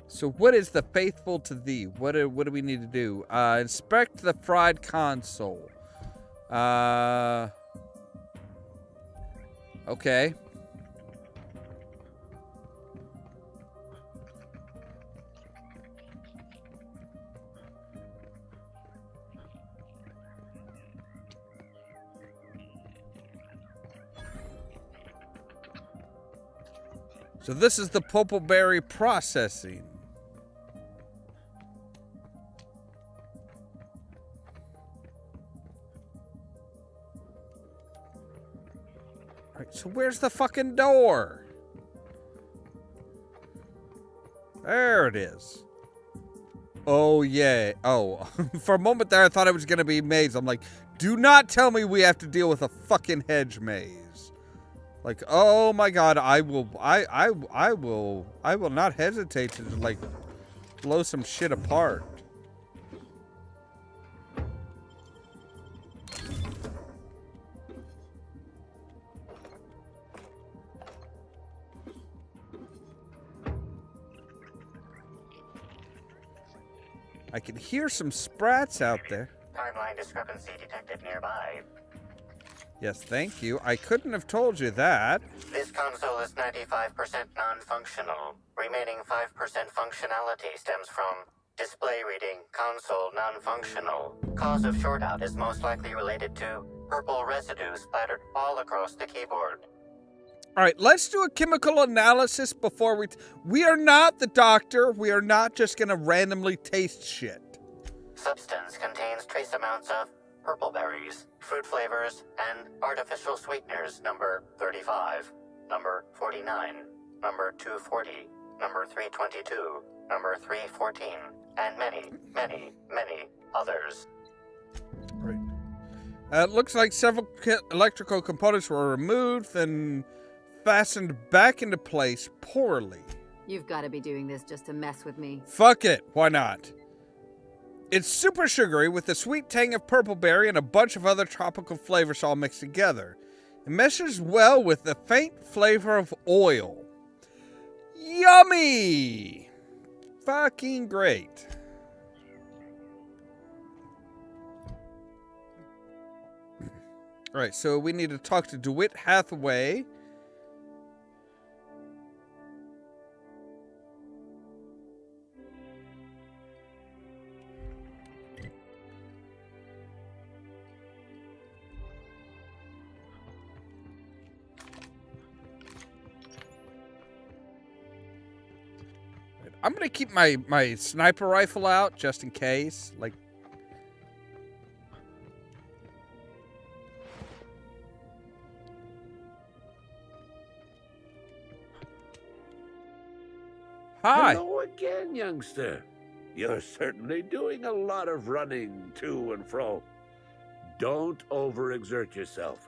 So what is the faithful to thee? What do we need to do? Inspect the fried console. Okay. So this is the pulpleberry processing. Alright, so where's the fucking door? There it is. Oh, yeah. Oh, for a moment there I thought it was going to be maze. I'm like, do not tell me we have to deal with a fucking hedge maze. Like, oh my god, I will not hesitate to, like, blow some shit apart. I can hear some sprats out there. Timeline discrepancy detected nearby. Yes, thank you. I couldn't have told you that. This console is 95% non-functional. Remaining 5% functionality stems from display reading, console non-functional. Cause of shortout is most likely related to purple residue splattered all across the keyboard. All right, let's do a chemical analysis before we are not the doctor. We are not just going to randomly taste shit. Substance contains trace amounts of purple berries, fruit flavors, and artificial sweeteners number 35, number 49, number 240, number 322, number 314, and many, many, many others. Right. It looks like several electrical components were removed and fastened back into place poorly. You've got to be doing this just to mess with me. Fuck it. Why not? It's super sugary with the sweet tang of purpleberry and a bunch of other tropical flavors all mixed together. It meshes well with the faint flavor of oil. Yummy! Fucking great. Alright, so we need to talk to DeWitt Hathaway. I'm gonna keep my sniper rifle out just in case. Like, hi. Hello again, youngster. You're certainly doing a lot of running to and fro. Don't overexert yourself.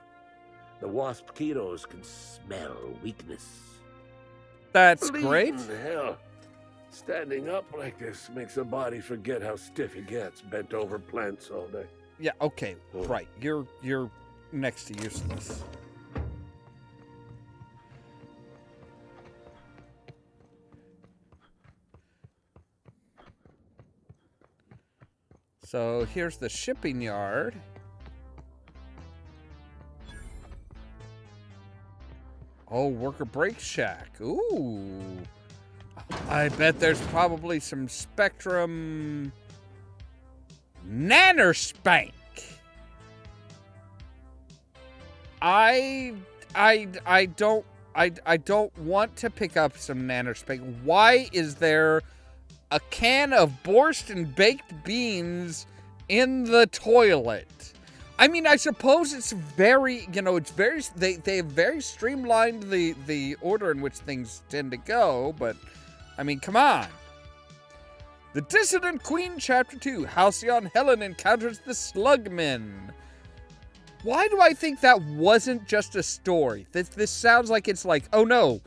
The wasp ketos can smell weakness. That's great. Hell, standing up like this makes a body forget how stiff it gets bent over plants all day. Yeah, okay, right. You're next to useless. So here's the shipping yard. Oh, worker break shack. Ooh. I bet there's probably some Spectrum Nanospank. I don't want to pick up some Nanospank. Why is there a can of Borscht and baked beans in the toilet? I mean, I suppose it's very, it's very, they have very streamlined the order in which things tend to go, but, I mean, come on. The Dissident Queen, Chapter 2, Haylceon Helen encounters the Slugmen. Why do I think that wasn't just a story? This sounds like it's like, oh no,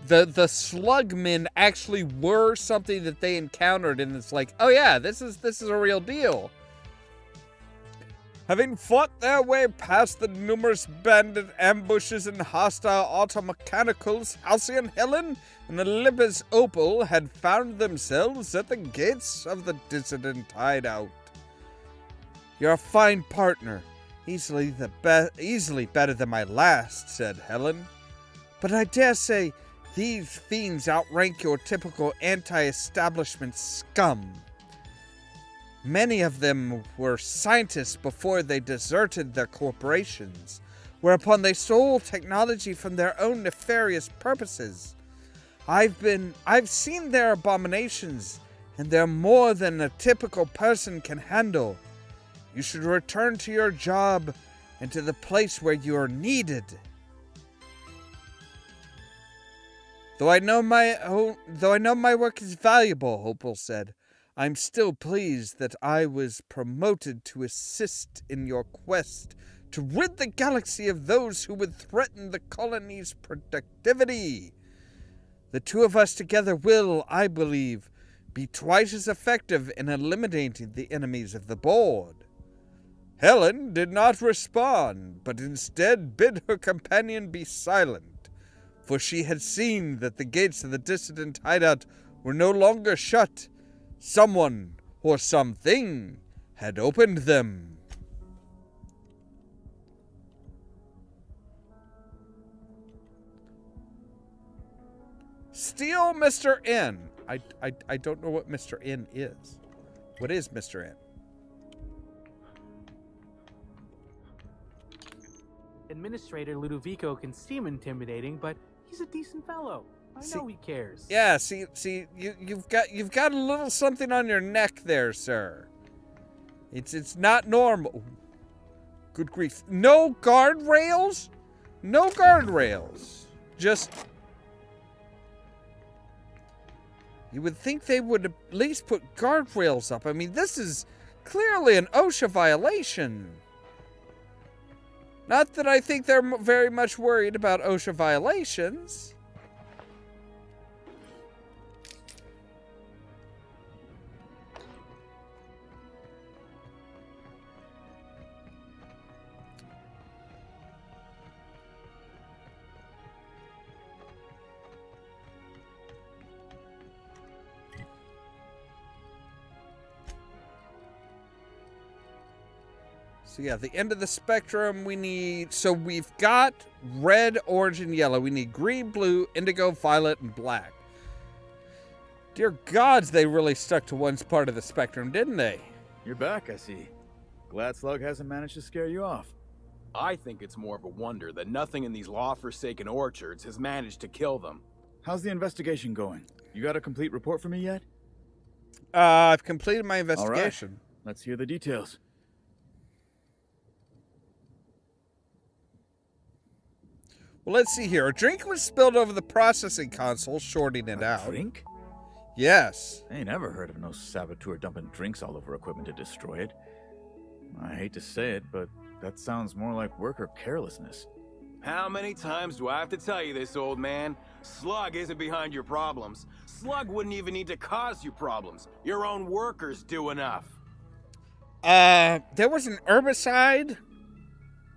the Slugmen actually were something that they encountered, and it's like, oh yeah, this is a real deal. Having fought their way past the numerous bandit ambushes and hostile automechanicals, Haylceon Helen and Olympus Opal had found themselves at the gates of the dissident hideout. You're a fine partner, easily better than my last, said Helen. But I dare say these fiends outrank your typical anti-establishment scum. Many of them were scientists before they deserted their corporations, whereupon they stole technology from their own nefarious purposes. I've seen their abominations, and they're more than a typical person can handle. You should return to your job and to the place where you are needed. Though I know my work is valuable, Opal said, I'm still pleased that I was promoted to assist in your quest to rid the galaxy of those who would threaten the colony's productivity. The two of us together will, I believe, be twice as effective in eliminating the enemies of the board. Helen did not respond, but instead bid her companion be silent, for she had seen that the gates of the dissident hideout were no longer shut. Someone or something had opened them. Steal Mr. N. I don't know what Mr. N is. What is Mr. N? Administrator Ludovico can seem intimidating, but he's a decent fellow. I know he cares. Yeah, see, you've got a little something on your neck there, sir. It's not normal. Good grief. No guardrails? No guardrails. Just, you would think they would at least put guardrails up. I mean, this is clearly an OSHA violation. Not that I think they're very much worried about OSHA violations. So yeah, the end of the spectrum we need, so we've got red, orange, and yellow. We need green, blue, indigo, violet, and black. Dear gods, they really stuck to one part of the spectrum, didn't they? You're back, I see. Glad Slug hasn't managed to scare you off. I think it's more of a wonder that nothing in these law-forsaken orchards has managed to kill them. How's the investigation going? You got a complete report for me yet? I've completed my investigation. All right. Let's hear the details. Well, let's see here. A drink was spilled over the processing console, shorting it out. Drink? Yes. I ain't never heard of no saboteur dumping drinks all over equipment to destroy it. I hate to say it, but that sounds more like worker carelessness. How many times do I have to tell you this, old man? Slug isn't behind your problems. Slug wouldn't even need to cause you problems. Your own workers do enough. There was an herbicide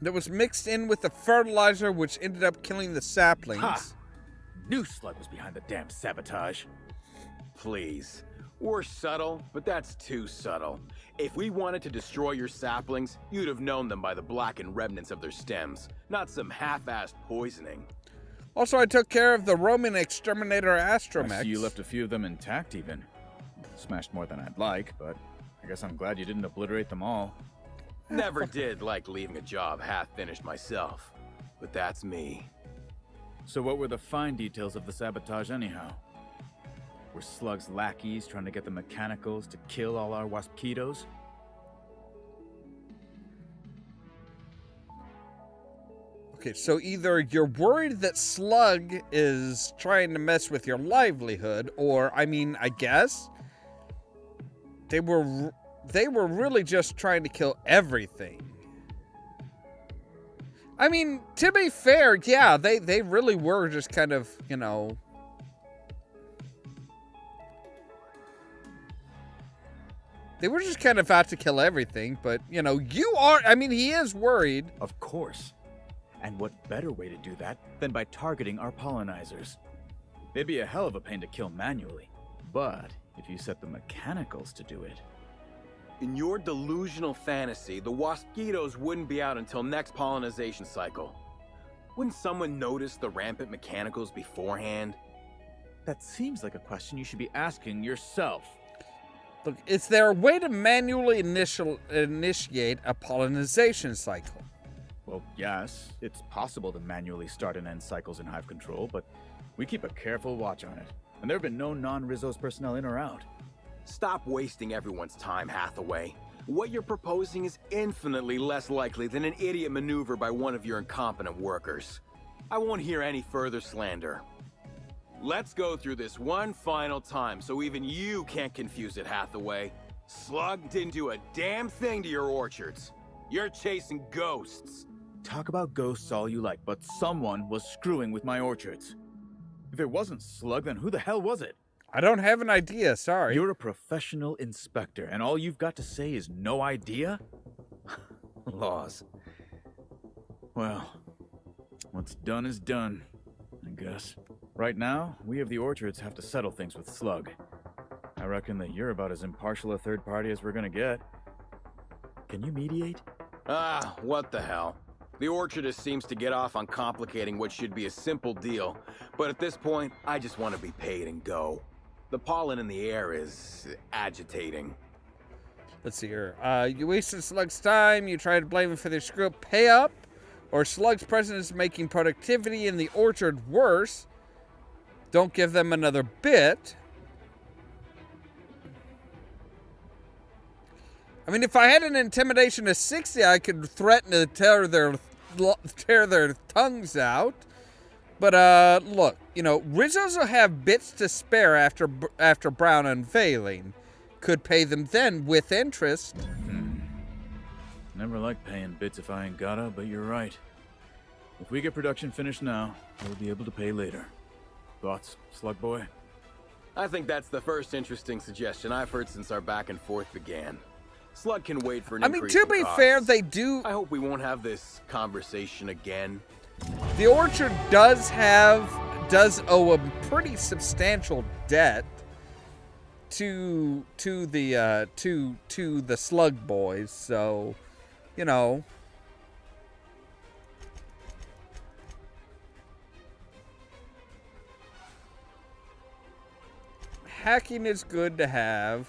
that was mixed in with the fertilizer, which ended up killing the saplings. Ha! Knew Slug was behind the damn sabotage. Please. We're subtle, but that's too subtle. If we wanted to destroy your saplings, you'd have known them by the blackened remnants of their stems, not some half-assed poisoning. Also, I took care of the Roman exterminator Astromech. I see you left a few of them intact, even. Smashed more than I'd like, but I guess I'm glad you didn't obliterate them all. Never did like leaving a job half-finished myself, but that's me. So what were the fine details of the sabotage anyhow? Were Slug's lackeys trying to get the mechanicals to kill all our waspitos? Okay, so either you're worried that Slug is trying to mess with your livelihood, or, I mean, I guess they were really just trying to kill everything. I mean, to be fair, yeah, they really were just kind of, you know, they were just kind of out to kill everything, but, you know, I mean, he is worried. Of course. And what better way to do that than by targeting our pollinizers? They'd be a hell of a pain to kill manually. But if you set the mechanicals to do it... In your delusional fantasy, the waspitos wouldn't be out until next pollinization cycle. Wouldn't someone notice the rampant mechanicals beforehand? That seems like a question you should be asking yourself. Look, is there a way to manually initiate a pollinization cycle? Well, yes, it's possible to manually start and end cycles in Hive Control, but we keep a careful watch on it. And there have been no non-Rizzo's personnel in or out. Stop wasting everyone's time, Hathaway. What you're proposing is infinitely less likely than an idiot maneuver by one of your incompetent workers. I won't hear any further slander. Let's go through this one final time so even you can't confuse it, Hathaway. Slug didn't do a damn thing to your orchards. You're chasing ghosts. Talk about ghosts all you like, but someone was screwing with my orchards. If it wasn't Slug, then who the hell was it? I don't have an idea, sorry. You're a professional inspector, and all you've got to say is no idea? Laws. Well, what's done is done, I guess. Right now, we of the orchards have to settle things with Slug. I reckon that you're about as impartial a third party as we're gonna get. Can you mediate? Ah, what the hell. The orchardist seems to get off on complicating what should be a simple deal, but at this point, I just want to be paid and go. The pollen in the air is agitating. Let's see here. You wasted Slug's time, you tried to blame him for their screw-up pay-up, or Slug's presence is making productivity in the orchard worse. Don't give them another bit. I mean, if I had an intimidation of 60, I could threaten to tear their tongues out. But, look, you know, Rizzo's will have bits to spare after Brown unveiling. Could pay them then with interest. Never like paying bits if I ain't gotta, but you're right. If we get production finished now, we'll be able to pay later. Thoughts, Slug Boy? I think that's the first interesting suggestion I've heard since our back and forth began. Slug can wait for an increase in to be costs. fair, they do... I hope we won't have this conversation again. The orchard does owe a pretty substantial debt to the Slug Boys, so, you know. Hacking is good to have.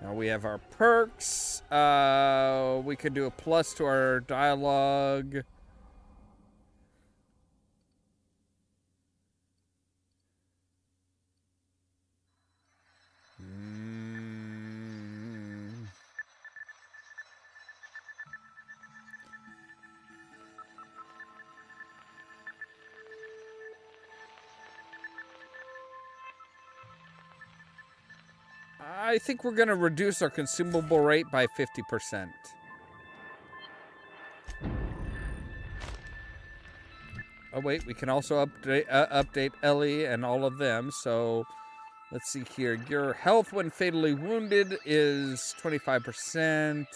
Now we have our perks. We could do a plus to our dialogue. I think we're going to reduce our consumable rate by 50%. Oh, wait, we can also update Ellie and all of them. So, let's see here. Your health when fatally wounded is 25%.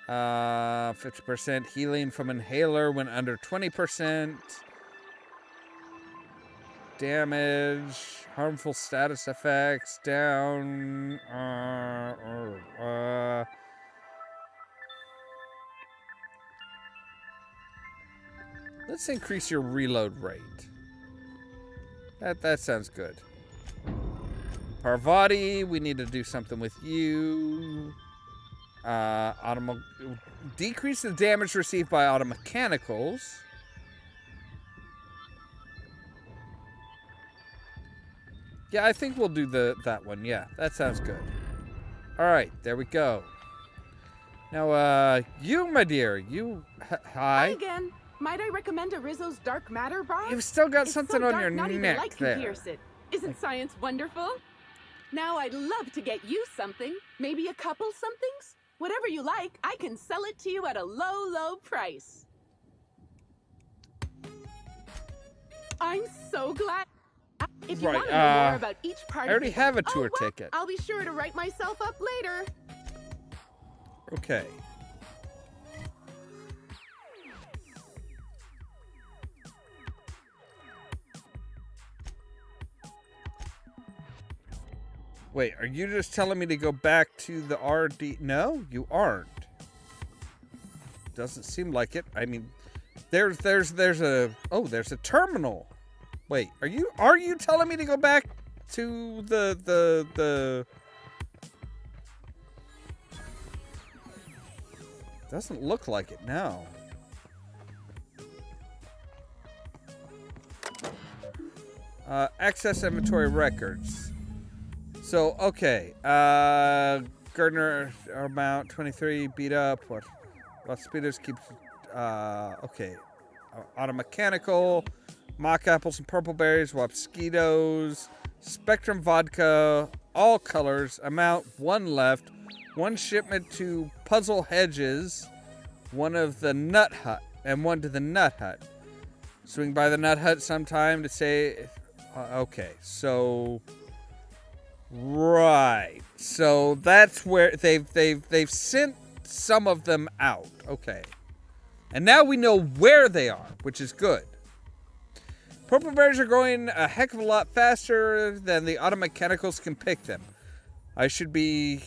50% healing from inhaler when under 20%. Damage, harmful status effects, down. Let's increase your reload rate. That sounds good. Parvati, we need to do something with you. Decrease the damage received by automechanicals. Yeah, I think we'll do that one. Yeah, that sounds good. All right, there we go. Now, you, my dear, you. Hi again. Might I recommend a Rizzo's Dark Matter bar? You've still got something so on dark, your not neck even light there. Can pierce it. Isn't science wonderful? Now I'd love to get you something. Maybe a couple somethings? Whatever you like, I can sell it to you at a low, low price. I'm so glad. If you want to know more about each part I already have a tour well, ticket. I'll be sure to write myself up later. Okay. Wait, are you just telling me to go back to the RD? No, you aren't. Doesn't seem like it. I mean, there's a terminal. Wait, are you telling me to go back to the Doesn't look like it, no. Excess inventory records. So, okay. Gardner amount 23 beat up. What speeders keep okay. Automechanical, mock apples and purple berries, Wapskitos, Spectrum vodka, all colors, amount 1 left, 1 shipment to Puzzle Hedges, 1 of the Nut Hut, and 1 to the Nut Hut. Swing by the Nut Hut sometime to say, okay, so, right, so that's where they've sent some of them out, okay. And now we know where they are, which is good. Purple berries are growing a heck of a lot faster than the automechanicals can pick them. I should be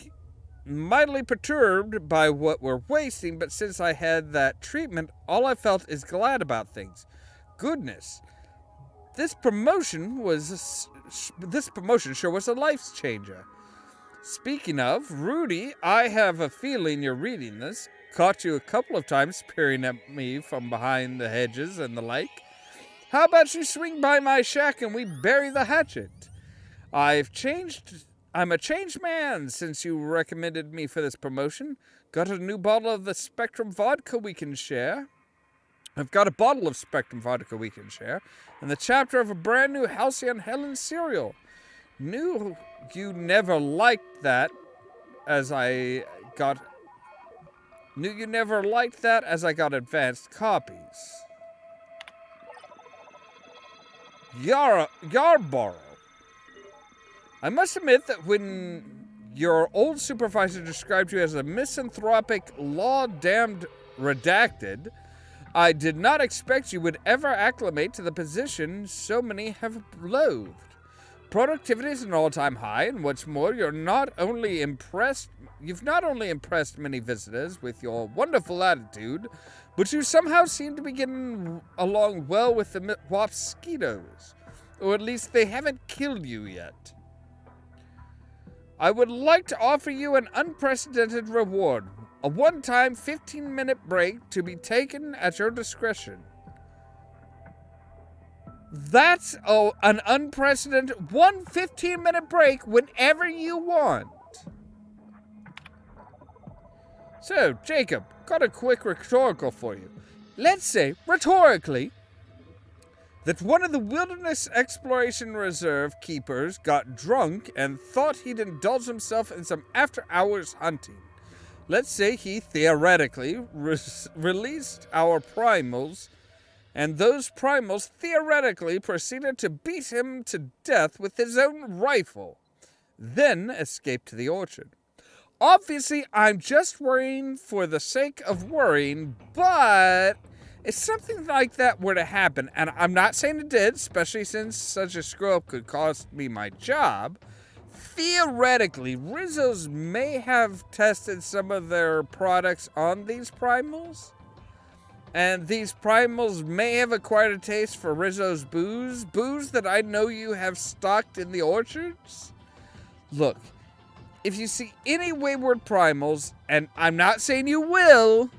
mightily perturbed by what we're wasting, but since I had that treatment, all I felt is glad about things. Goodness, this promotion sure was a life changer. Speaking of, Rudy, I have a feeling you're reading this. Caught you a couple of times peering at me from behind the hedges and the like. How about you swing by my shack and we bury the hatchet? I'm a changed man since you recommended me for this promotion. Got a new bottle of the Spectrum vodka we can share. I've got a bottle of Spectrum vodka we can share. And the chapter of a brand new Haylceon Helen cereal. Knew you never liked that as I got advanced copies. Yarborough. I must admit that when your old supervisor described you as a misanthropic, law-damned redacted, I did not expect you would ever acclimate to the position so many have loathed. Productivity is an all-time high, and what's more, you've not only impressed many visitors with your wonderful attitude, but you somehow seem to be getting along well with the Wapskitos. Or at least they haven't killed you yet. I would like to offer you an unprecedented reward. A one-time 15-minute break to be taken at your discretion. That's an unprecedented 15-minute break whenever you want. So, Jacob, got a quick rhetorical for you. Let's say, rhetorically, that one of the Wilderness Exploration Reserve keepers got drunk and thought he'd indulge himself in some after-hours hunting. Let's say he theoretically released our primals, and those primals theoretically proceeded to beat him to death with his own rifle, then escaped to the orchard. Obviously, I'm just worrying for the sake of worrying, but if something like that were to happen, and I'm not saying it did, especially since such a screw-up could cost me my job, theoretically, Rizzo's may have tested some of their products on these primals, and these primals may have acquired a taste for Rizzo's booze that I know you have stocked in the orchards. Look, if you see any wayward primals, and I'm not saying you will,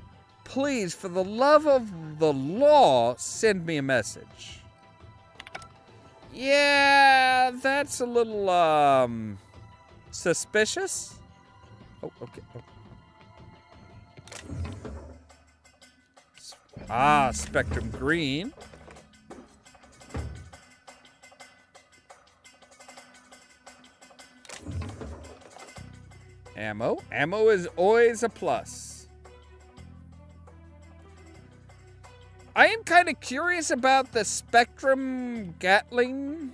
please, for the love of the law, send me a message. Yeah, that's a little, suspicious. Oh, okay. Oh. Spectrum green. Ammo. Ammo is always a plus. I am kind of curious about the Spectrum Gatling.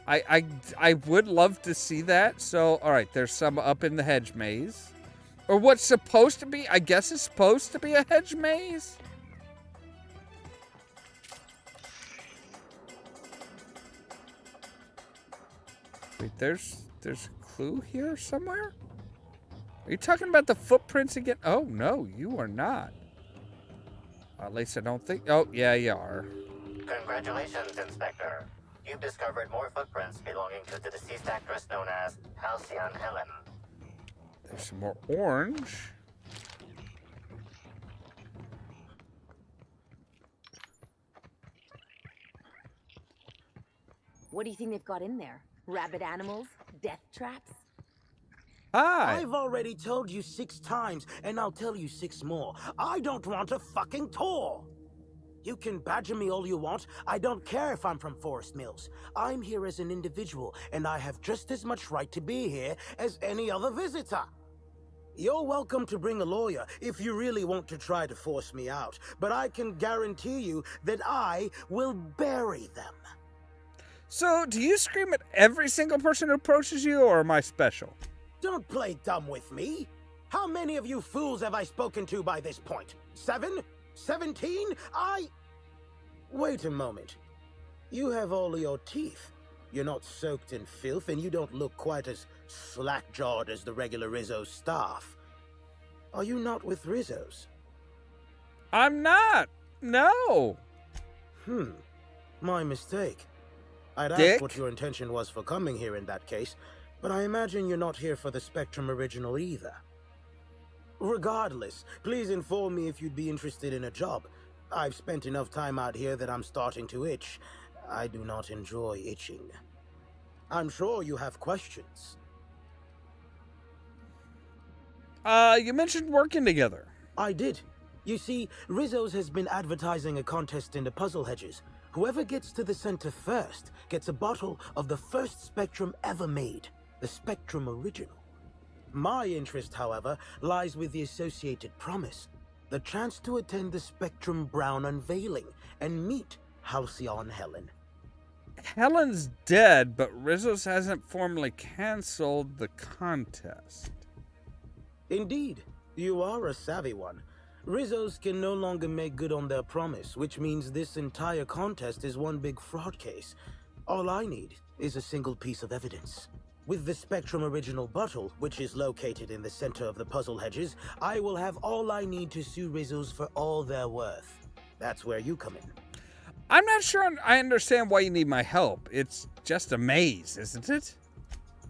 I would love to see that. So, all right, there's some up in the hedge maze. Or what's supposed to be, I guess it's supposed to be a hedge maze? Wait, there's a clue here somewhere? Are you talking about the footprints again? Oh, no, you are not. At least I don't think... Oh, yeah, you are. Congratulations, Inspector. You've discovered more footprints belonging to the deceased actress known as Haylceon Helen. There's some more orange. What do you think they've got in there? Rabid animals? Death traps? Hi. I've already told you 6 times, and I'll tell you 6 more. I don't want a fucking tour. You can badger me all you want. I don't care if I'm from Forest Mills. I'm here as an individual, and I have just as much right to be here as any other visitor. You're welcome to bring a lawyer if you really want to try to force me out, but I can guarantee you that I will bury them. So, do you scream at every single person who approaches you, or am I special? Don't play dumb with me. How many of you fools have I spoken to by this point? 7? 17? Wait a moment. You have all your teeth. You're not soaked in filth, and you don't look quite as slack-jawed as the regular Rizzo staff. Are you not with Rizzo's? I'm not. No. My mistake. I'd Dick? ask what your intention was for coming here in that case, but I imagine you're not here for the Spectrum original either. Regardless, please inform me if you'd be interested in a job. I've spent enough time out here that I'm starting to itch. I do not enjoy itching. I'm sure you have questions. You mentioned working together. I did. You see, Rizzo's has been advertising a contest in the puzzle hedges. Whoever gets to the center first gets a bottle of the first Spectrum ever made, the Spectrum Original. My interest, however, lies with the associated promise, the chance to attend the Spectrum Brown unveiling and meet Haylceon Helen. Helen's dead, but Rizzo's hasn't formally canceled the contest. Indeed, you are a savvy one. Rizzo's can no longer make good on their promise, which means this entire contest is one big fraud case. All I need is a single piece of evidence. With the Spectrum Original bottle, which is located in the center of the puzzle hedges, I will have all I need to sue Rizzo's for all they're worth. That's where you come in. I'm not sure I understand why you need my help. It's just a maze, isn't it?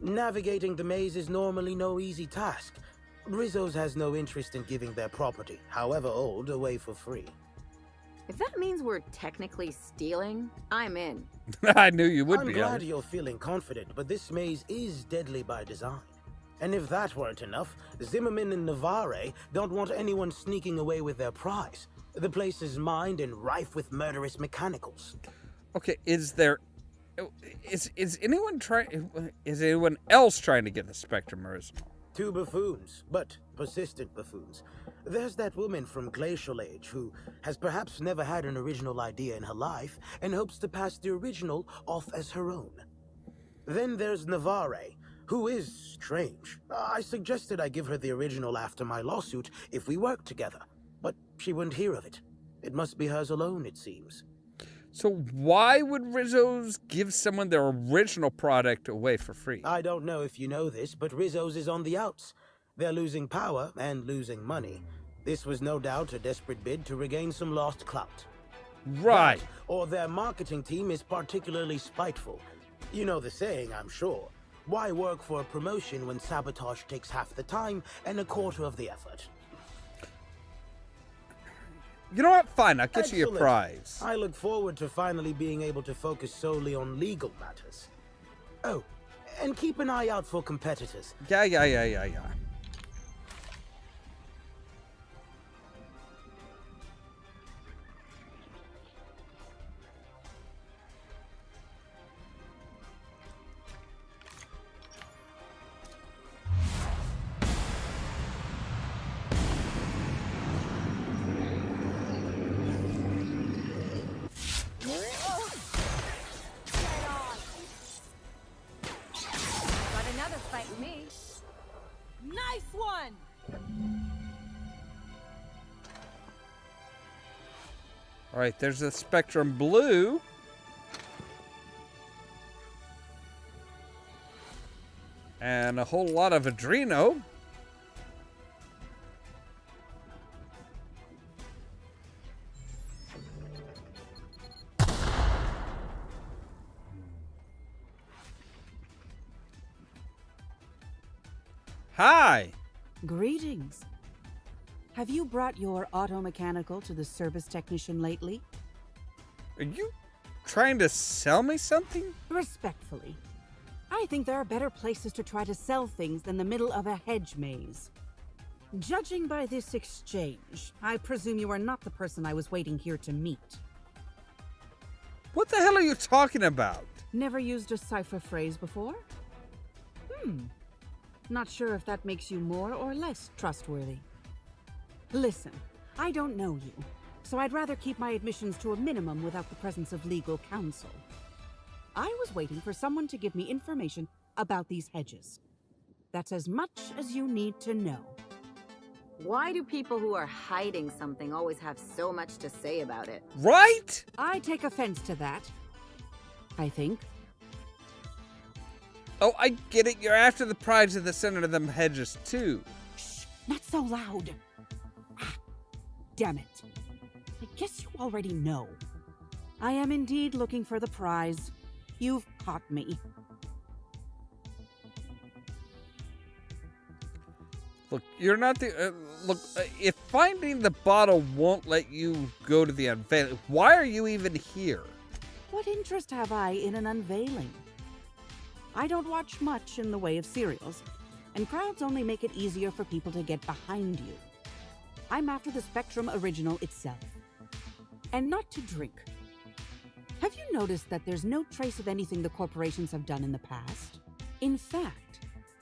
Navigating the maze is normally no easy task. Rizzo's has no interest in giving their property, however old, away for free. If that means we're technically stealing, I'm in. I knew you would I'm be. glad you're feeling confident, but this maze is deadly by design. And if that weren't enough, Zimmerman and Navarre don't want anyone sneaking away with their prize. The place is mined and rife with murderous mechanicals. Okay, is anyone else trying to get the Spectrum original? 2 buffoons, but persistent buffoons. There's that woman from Glacial Age who has perhaps never had an original idea in her life and hopes to pass the original off as her own. Then there's Navarre, who is strange. I suggested I give her the original after my lawsuit if we worked together, but she wouldn't hear of it. It must be hers alone, it seems. So why would Rizzo's give someone their original product away for free? I don't know if you know this, but Rizzo's is on the outs. They're losing power and losing money. This was no doubt a desperate bid to regain some lost clout. Right. That, or their marketing team is particularly spiteful. You know the saying, I'm sure. Why work for a promotion when sabotage takes half the time and a quarter of the effort? You know what? Fine, I'll get you your Excellent. prize. I look forward to finally being able to focus solely on legal matters. Oh, and keep an eye out for competitors. Yeah. Got another fight with me. Nice one! All right, there's a Spectrum Blue. And a whole lot of Adreno. Hi. Greetings. Have you brought your auto-mechanical to the service technician lately? Are you trying to sell me something? Respectfully, I think there are better places to try to sell things than the middle of a hedge maze. Judging by this exchange, I presume you are not the person I was waiting here to meet. What the hell are you talking about? Never used a cipher phrase before? Not sure if that makes you more or less trustworthy. Listen, I don't know you, so I'd rather keep my admissions to a minimum without the presence of legal counsel. I was waiting for someone to give me information about these hedges. That's as much as you need to know. Why do people who are hiding something always have so much to say about it? Right? I take offense to that, I think. Oh, I get it. You're after the prize of the center of them hedges, too. Shh, not so loud. Damn it. I guess you already know. I am indeed looking for the prize. You've caught me. Look, you're not the... if finding the bottle won't let you go to the unveiling, why are you even here? What interest have I in an unveiling? I don't watch much in the way of serials, and crowds only make it easier for people to get behind you. I'm after the Spectrum original itself. And not to drink. Have you noticed that there's no trace of anything the corporations have done in the past? In fact,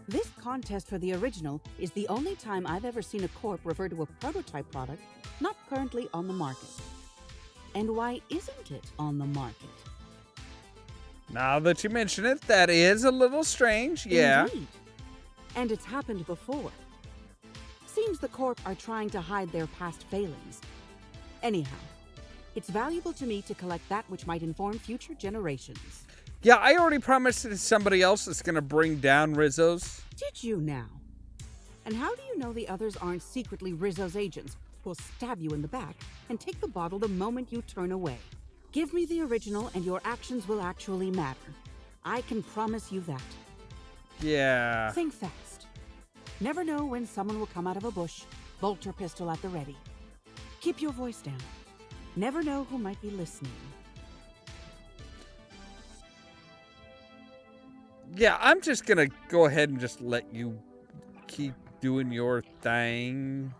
this contest for the original is the only time I've ever seen a corp refer to a prototype product not currently on the market. And why isn't it on the market? Now that you mention it, that is a little strange, yeah. Indeed. And it's happened before. Seems the Corp are trying to hide their past failings. Anyhow, it's valuable to me to collect that which might inform future generations. Yeah, I already promised it to somebody else that's going to bring down Rizzo's. Did you now? And how do you know the others aren't secretly Rizzo's agents who'll stab you in the back and take the bottle the moment you turn away? Give me the original and your actions will actually matter. I can promise you that. Yeah. Think fast. Never know when someone will come out of a bush, bolt your pistol at the ready. Keep your voice down. Never know who might be listening. Yeah, I'm just going to go ahead and just let you keep doing your thing.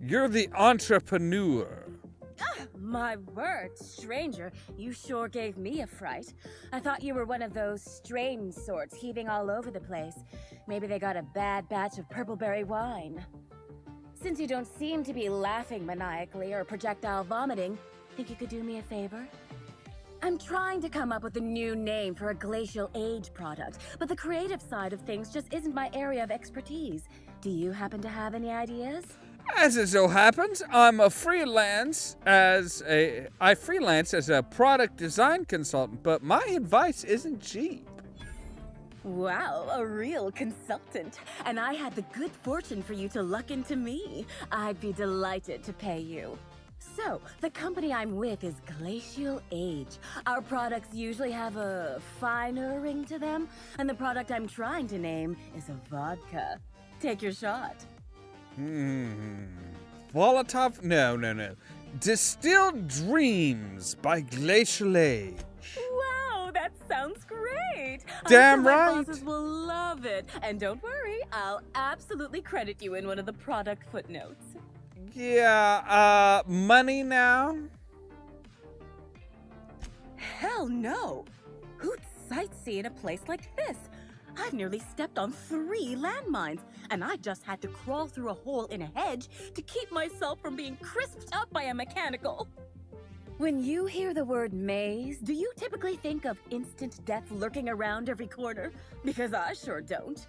You're the entrepreneur. My word, stranger, you sure gave me a fright. I thought you were one of those strange sorts heaving all over the place. Maybe they got a bad batch of purpleberry wine. Since you don't seem to be laughing maniacally or projectile vomiting, think you could do me a favor? I'm trying to come up with a new name for a glacial age product, but the creative side of things just isn't my area of expertise. Do you happen to have any ideas? As it so happens, I freelance as a product design consultant, but my advice isn't cheap. Wow, a real consultant. And I had the good fortune for you to luck into me. I'd be delighted to pay you. So, the company I'm with is Glacial Age. Our products usually have a finer ring to them, and the product I'm trying to name is a vodka. Take your shot. Volatile? No. Distilled Dreams by Glacial Age. Wow, that sounds great. Damn I'm sure right. my bosses will love it. And don't worry, I'll absolutely credit you in one of the product footnotes. Yeah, money now? Hell no. Who'd sightsee in a place like this? I've nearly stepped on 3 landmines, and I just had to crawl through a hole in a hedge to keep myself from being crisped up by a mechanical. When you hear the word maze, do you typically think of instant death lurking around every corner? Because I sure don't.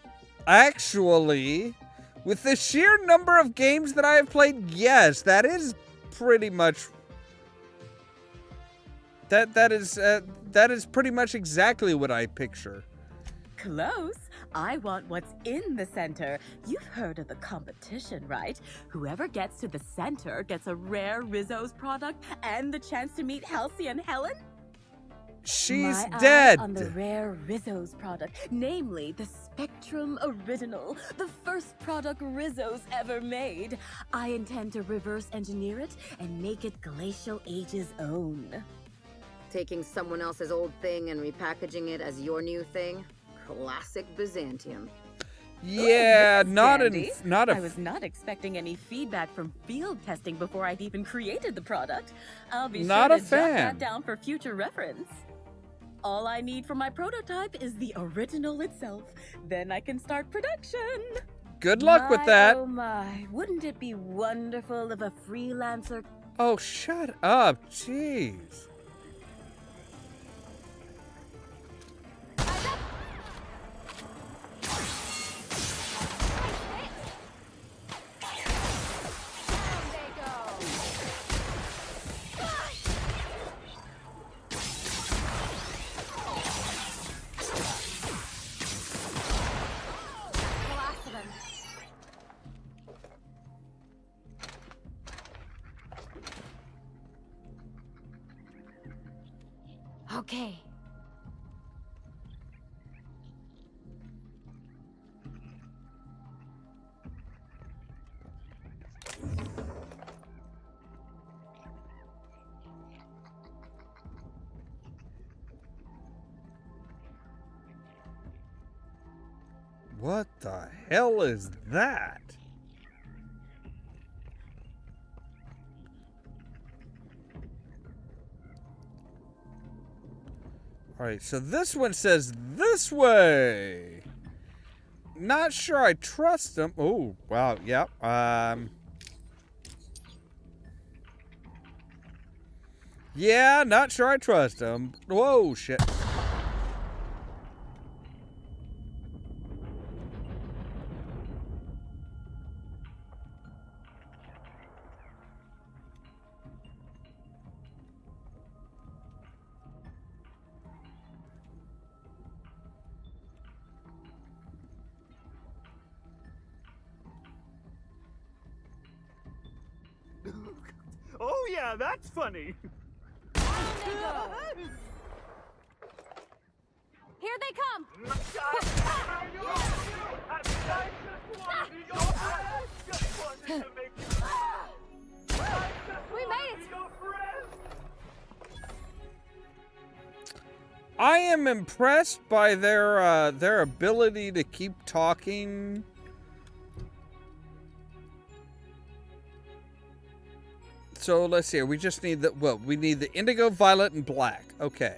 Actually, with the sheer number of games that I have played, yes, that is pretty much... That is pretty much exactly what I picture. Close. I want what's in the center. You've heard of the competition, right? Whoever gets to the center gets a rare Rizzo's product and the chance to meet Haylceon Helen? She's My dead. Eye on the rare Rizzo's product, namely the Spectrum Original, the first product Rizzo's ever made. I intend to reverse engineer it and make it Glacial Age's own. Taking someone else's old thing and repackaging it as your new thing? Classic Byzantium. Yeah, Ooh, not Sandy. a I was not expecting any feedback from field testing before I'd even created the product. I'll be Not sure a to jot fan. that down for future reference. All I need for my prototype is the original itself. Then I can start production. Good luck with that. Oh my, wouldn't it be wonderful if a freelancer... Oh, shut up. Jeez. Okay. What the hell is that? Alright, so this one says this way. Not sure I trust them. Oh, wow, yep. Yeah, not sure I trust them. Whoa, shit. Oh yeah, that's funny. Here they come! We made it! I am impressed by their ability to keep talking. So let's see. We just need we need the indigo, violet, and black. Okay.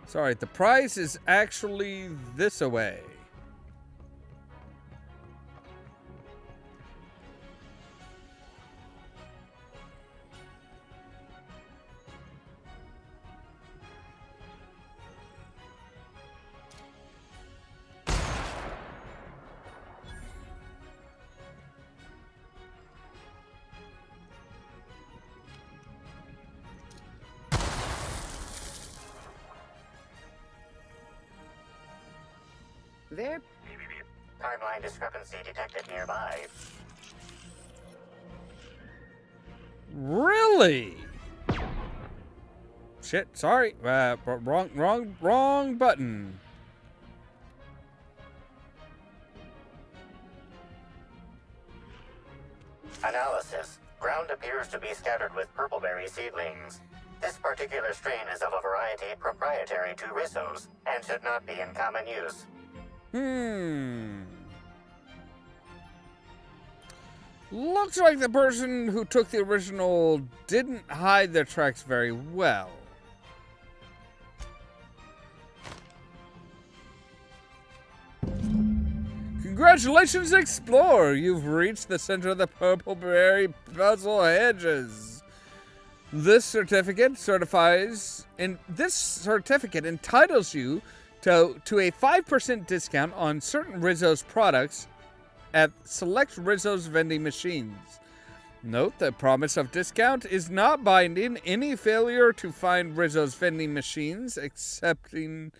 Sorry, the prize is actually this away. There. Timeline discrepancy detected nearby. Really? Shit, sorry. Wrong button. Analysis. Ground appears to be scattered with purpleberry seedlings. This particular strain is of a variety proprietary to Rizzo's and should not be in common use. Looks like the person who took the original didn't hide their tracks very well. Congratulations, Explorer! You've reached the center of the purpleberry puzzle hedges. This certificate entitles you to a 5% discount on certain Rizzo's products at select Rizzo's vending machines. Note the promise of discount is not binding. Any failure to find Rizzo's vending machines accepting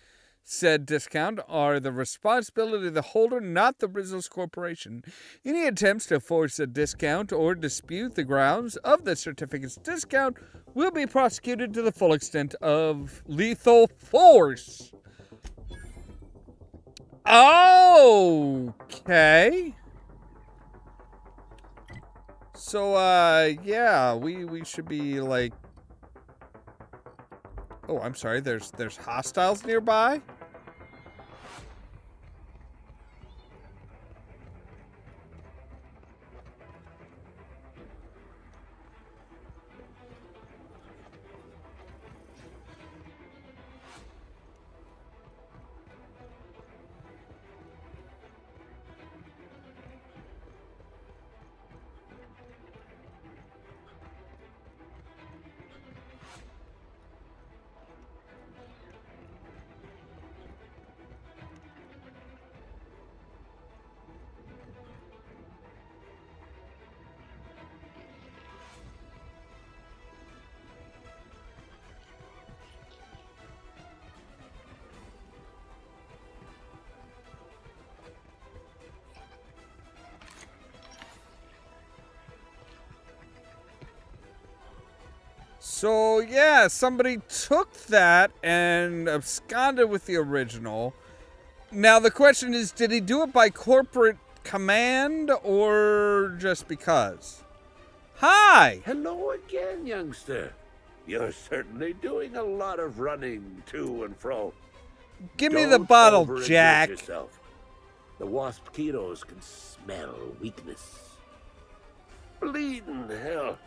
said discount are the responsibility of the holder, not the Rizzo's Corporation. Any attempts to force a discount or dispute the grounds of the certificate's discount will be prosecuted to the full extent of lethal force. Okay. So, yeah, we should be like... Oh, I'm sorry, there's hostiles nearby? So, yeah, somebody took that and absconded with the original. Now, the question is, did he do it by corporate command or just because? Hi! Hello again, youngster. You're certainly doing a lot of running to and fro. Give me the bottle, Jack. Yourself. The wasp-ketos can smell weakness. Bleeding hell.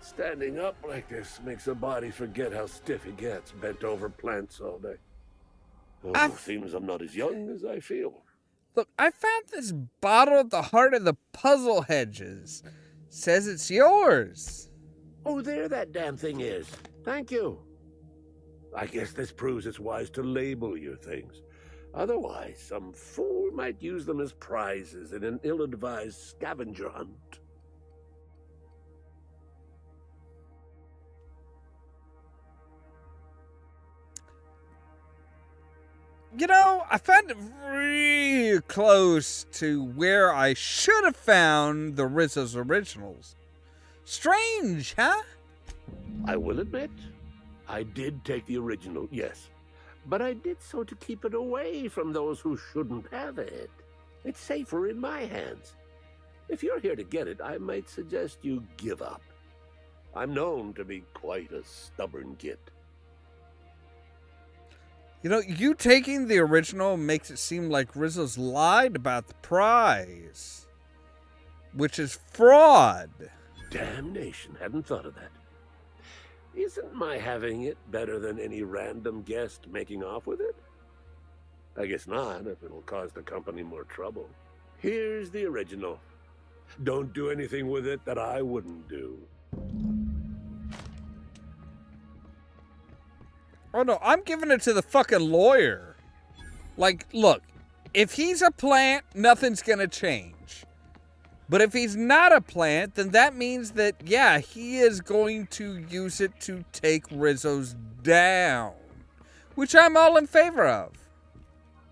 Standing up like this makes a body forget how stiff he gets, bent over plants all day. Oh, seems I'm not as young as I feel. Look, I found this bottle at the heart of the puzzle hedges. Says it's yours. Oh, there that damn thing is. Thank you. I guess this proves it's wise to label your things. Otherwise, some fool might use them as prizes in an ill-advised scavenger hunt. You know, I found it really close to where I should have found the Rizzo's originals. Strange, huh? I will admit, I did take the original, yes. But I did so to keep it away from those who shouldn't have it. It's safer in my hands. If you're here to get it, I might suggest you give up. I'm known to be quite a stubborn git. You know, you taking the original makes it seem like Rizzo's lied about the prize, which is fraud. Damnation, hadn't thought of that. Isn't my having it better than any random guest making off with it? I guess not, if it'll cause the company more trouble. Here's the original. Don't do anything with it that I wouldn't do. Oh no, I'm giving it to the fucking lawyer. Like, look, if he's a plant, nothing's gonna change. But if he's not a plant, then that means that, yeah, he is going to use it to take Rizzo's down. Which I'm all in favor of.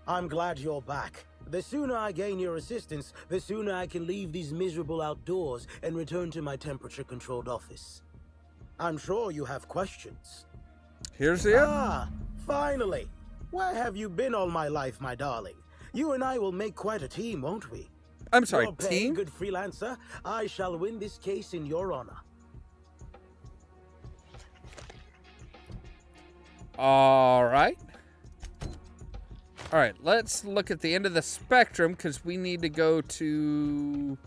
I'm glad you're back. The sooner I gain your assistance, the sooner I can leave these miserable outdoors and return to my temperature-controlled office. I'm sure you have questions. Here's the Finally. Where have you been all my life, my darling? You and I will make quite a team, won't we? I'm sorry, You're team? good freelancer. I shall win this case in your honor. All right. All right, let's look at the end of the spectrum because we need to go to...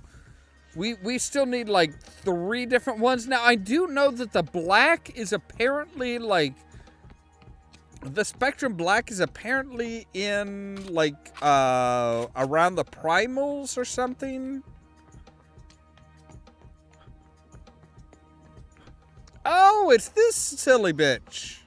We still need like 3 different ones. Now, I do know that the black is apparently like... The spectrum black is apparently in like around the primals or something. Oh, it's this silly bitch.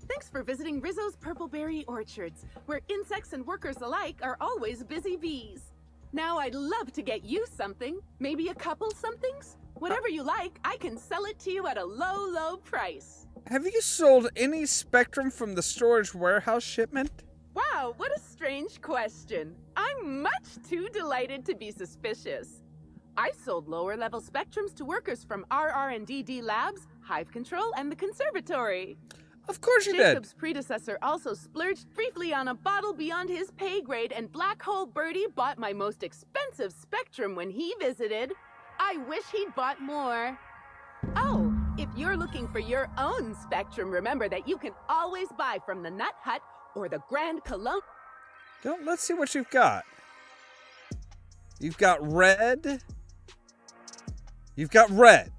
Thanks for visiting Rizzo's Purpleberry Orchards, where insects and workers alike are always busy bees. Now I'd love to get you something, maybe a couple somethings. Whatever you like, I can sell it to you at a low, low price. Have you sold any spectrum from the storage warehouse shipment? Wow, what a strange question. I'm much too delighted to be suspicious. I sold lower-level spectrums to workers from RR&DD Labs, Hive Control, and the Conservatory. Of course you did. Jacob's predecessor also splurged briefly on a bottle beyond his pay grade, and Black Hole Birdie bought my most expensive spectrum when he visited. I wish he'd bought more. Oh, if you're looking for your own spectrum, remember that you can always buy from the Nut Hut or the Grand Cologne. Let's see what you've got. You've got red. You've got red.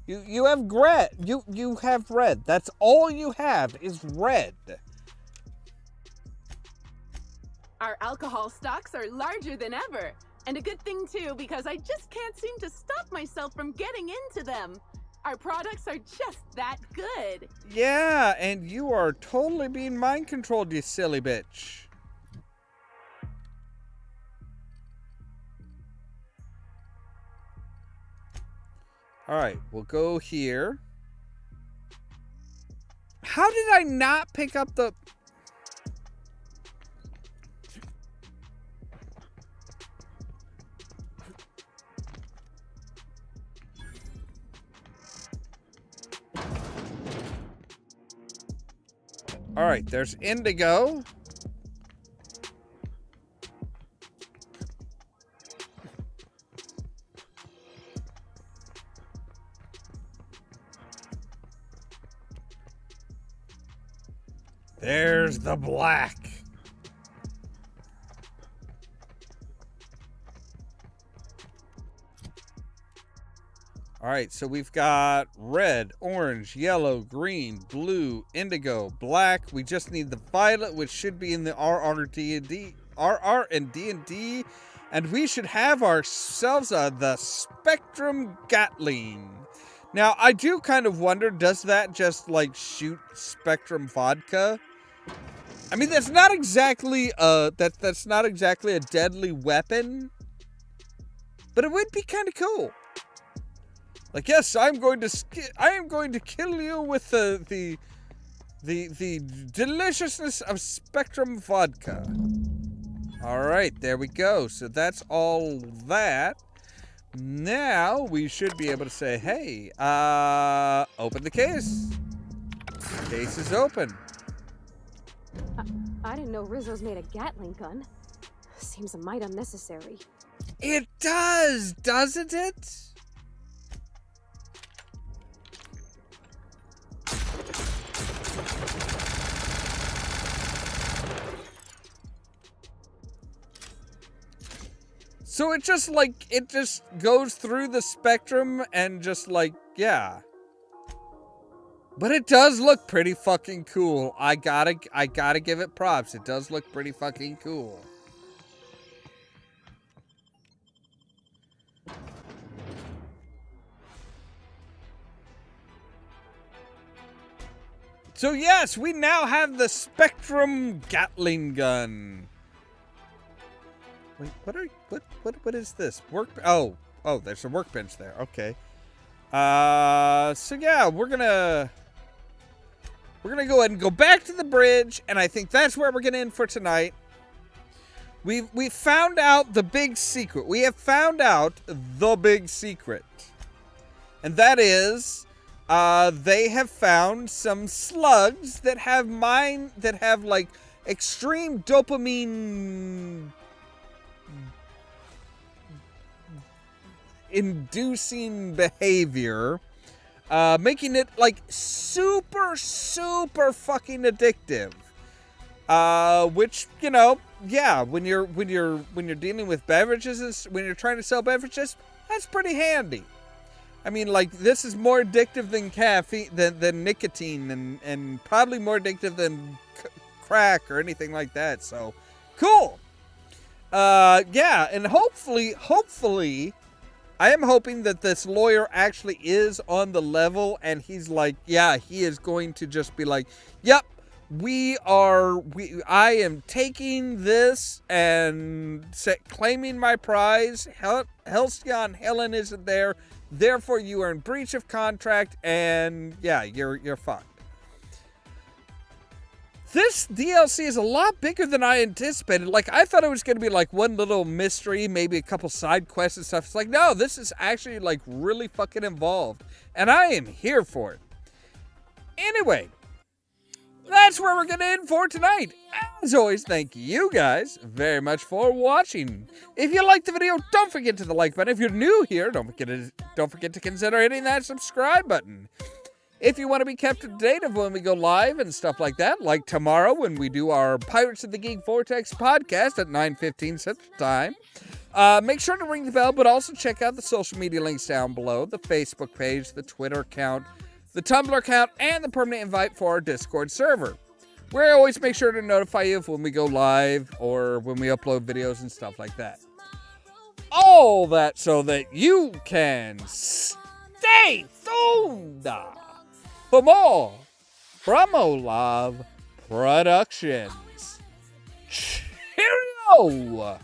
You have red. You have red. That's all you have is red. Our alcohol stocks are larger than ever. And a good thing too, because I just can't seem to stop myself from getting into them. Our products are just that good. Yeah, and you are totally being mind controlled, you silly bitch. All right, we'll go here. How did I not pick up the... All right, there's indigo. There's the black. All right, so we've got red, orange, yellow, green, blue, indigo, black. We just need the violet, which should be in the RR and D&D, and we should have ourselves the Spectrum Gatling. Now, I do kind of wonder, does that just like shoot Spectrum vodka? I mean, that's not exactly that's not exactly a deadly weapon, but it would be kind of cool. Like, yes, I am going to kill you with the deliciousness of Spectrum vodka. All right, there we go. So that's all that. Now we should be able to say, hey, open the case. Case is open. I didn't know Rizzo's made a Gatling gun. Seems a mite unnecessary. It does, doesn't it? So it just goes through the spectrum and just like, yeah. But it does look pretty fucking cool. I gotta give it props. It does look pretty fucking cool. So yes, we now have the Spectrum Gatling gun. Wait, what is this? Oh, there's a workbench there. Okay. So yeah, we're gonna go ahead and go back to the bridge, and I think that's where we're gonna end for tonight. We found out the big secret. We have found out the big secret, and that is, they have found some slugs that have like extreme dopamine inducing behavior, making it like super fucking addictive. Which, you know, yeah, when you're dealing with beverages, when you're trying to sell beverages, that's pretty handy. I mean, like, this is more addictive than caffeine, than nicotine, and probably more addictive than crack or anything like that. So, cool. Yeah, and hopefully, I am hoping that this lawyer actually is on the level, and he's like, yeah, he is going to just be like, yep, I am taking this and claiming my prize. Haylceon Helen isn't there, therefore you are in breach of contract, and yeah, you're fucked. This DLC is a lot bigger than I anticipated. Like, I thought it was going to be like one little mystery, maybe a couple side quests and stuff. It's like, no, this is actually like really fucking involved. And I am here for it. Anyway, that's where we're going to end for tonight. As always, thank you guys very much for watching. If you liked the video, don't forget to the like button. If you're new here, don't forget to consider hitting that subscribe button. If you want to be kept up to date of when we go live and stuff like that, like tomorrow when we do our Pirates of the Geek Vortex podcast at 9:15 Central Time, make sure to ring the bell, but also check out the social media links down below, the Facebook page, the Twitter account, the Tumblr account, and the permanent invite for our Discord server, where I always make sure to notify you of when we go live or when we upload videos and stuff like that. All that so that you can stay tuned for more from Ollamh Productions. Cheerio!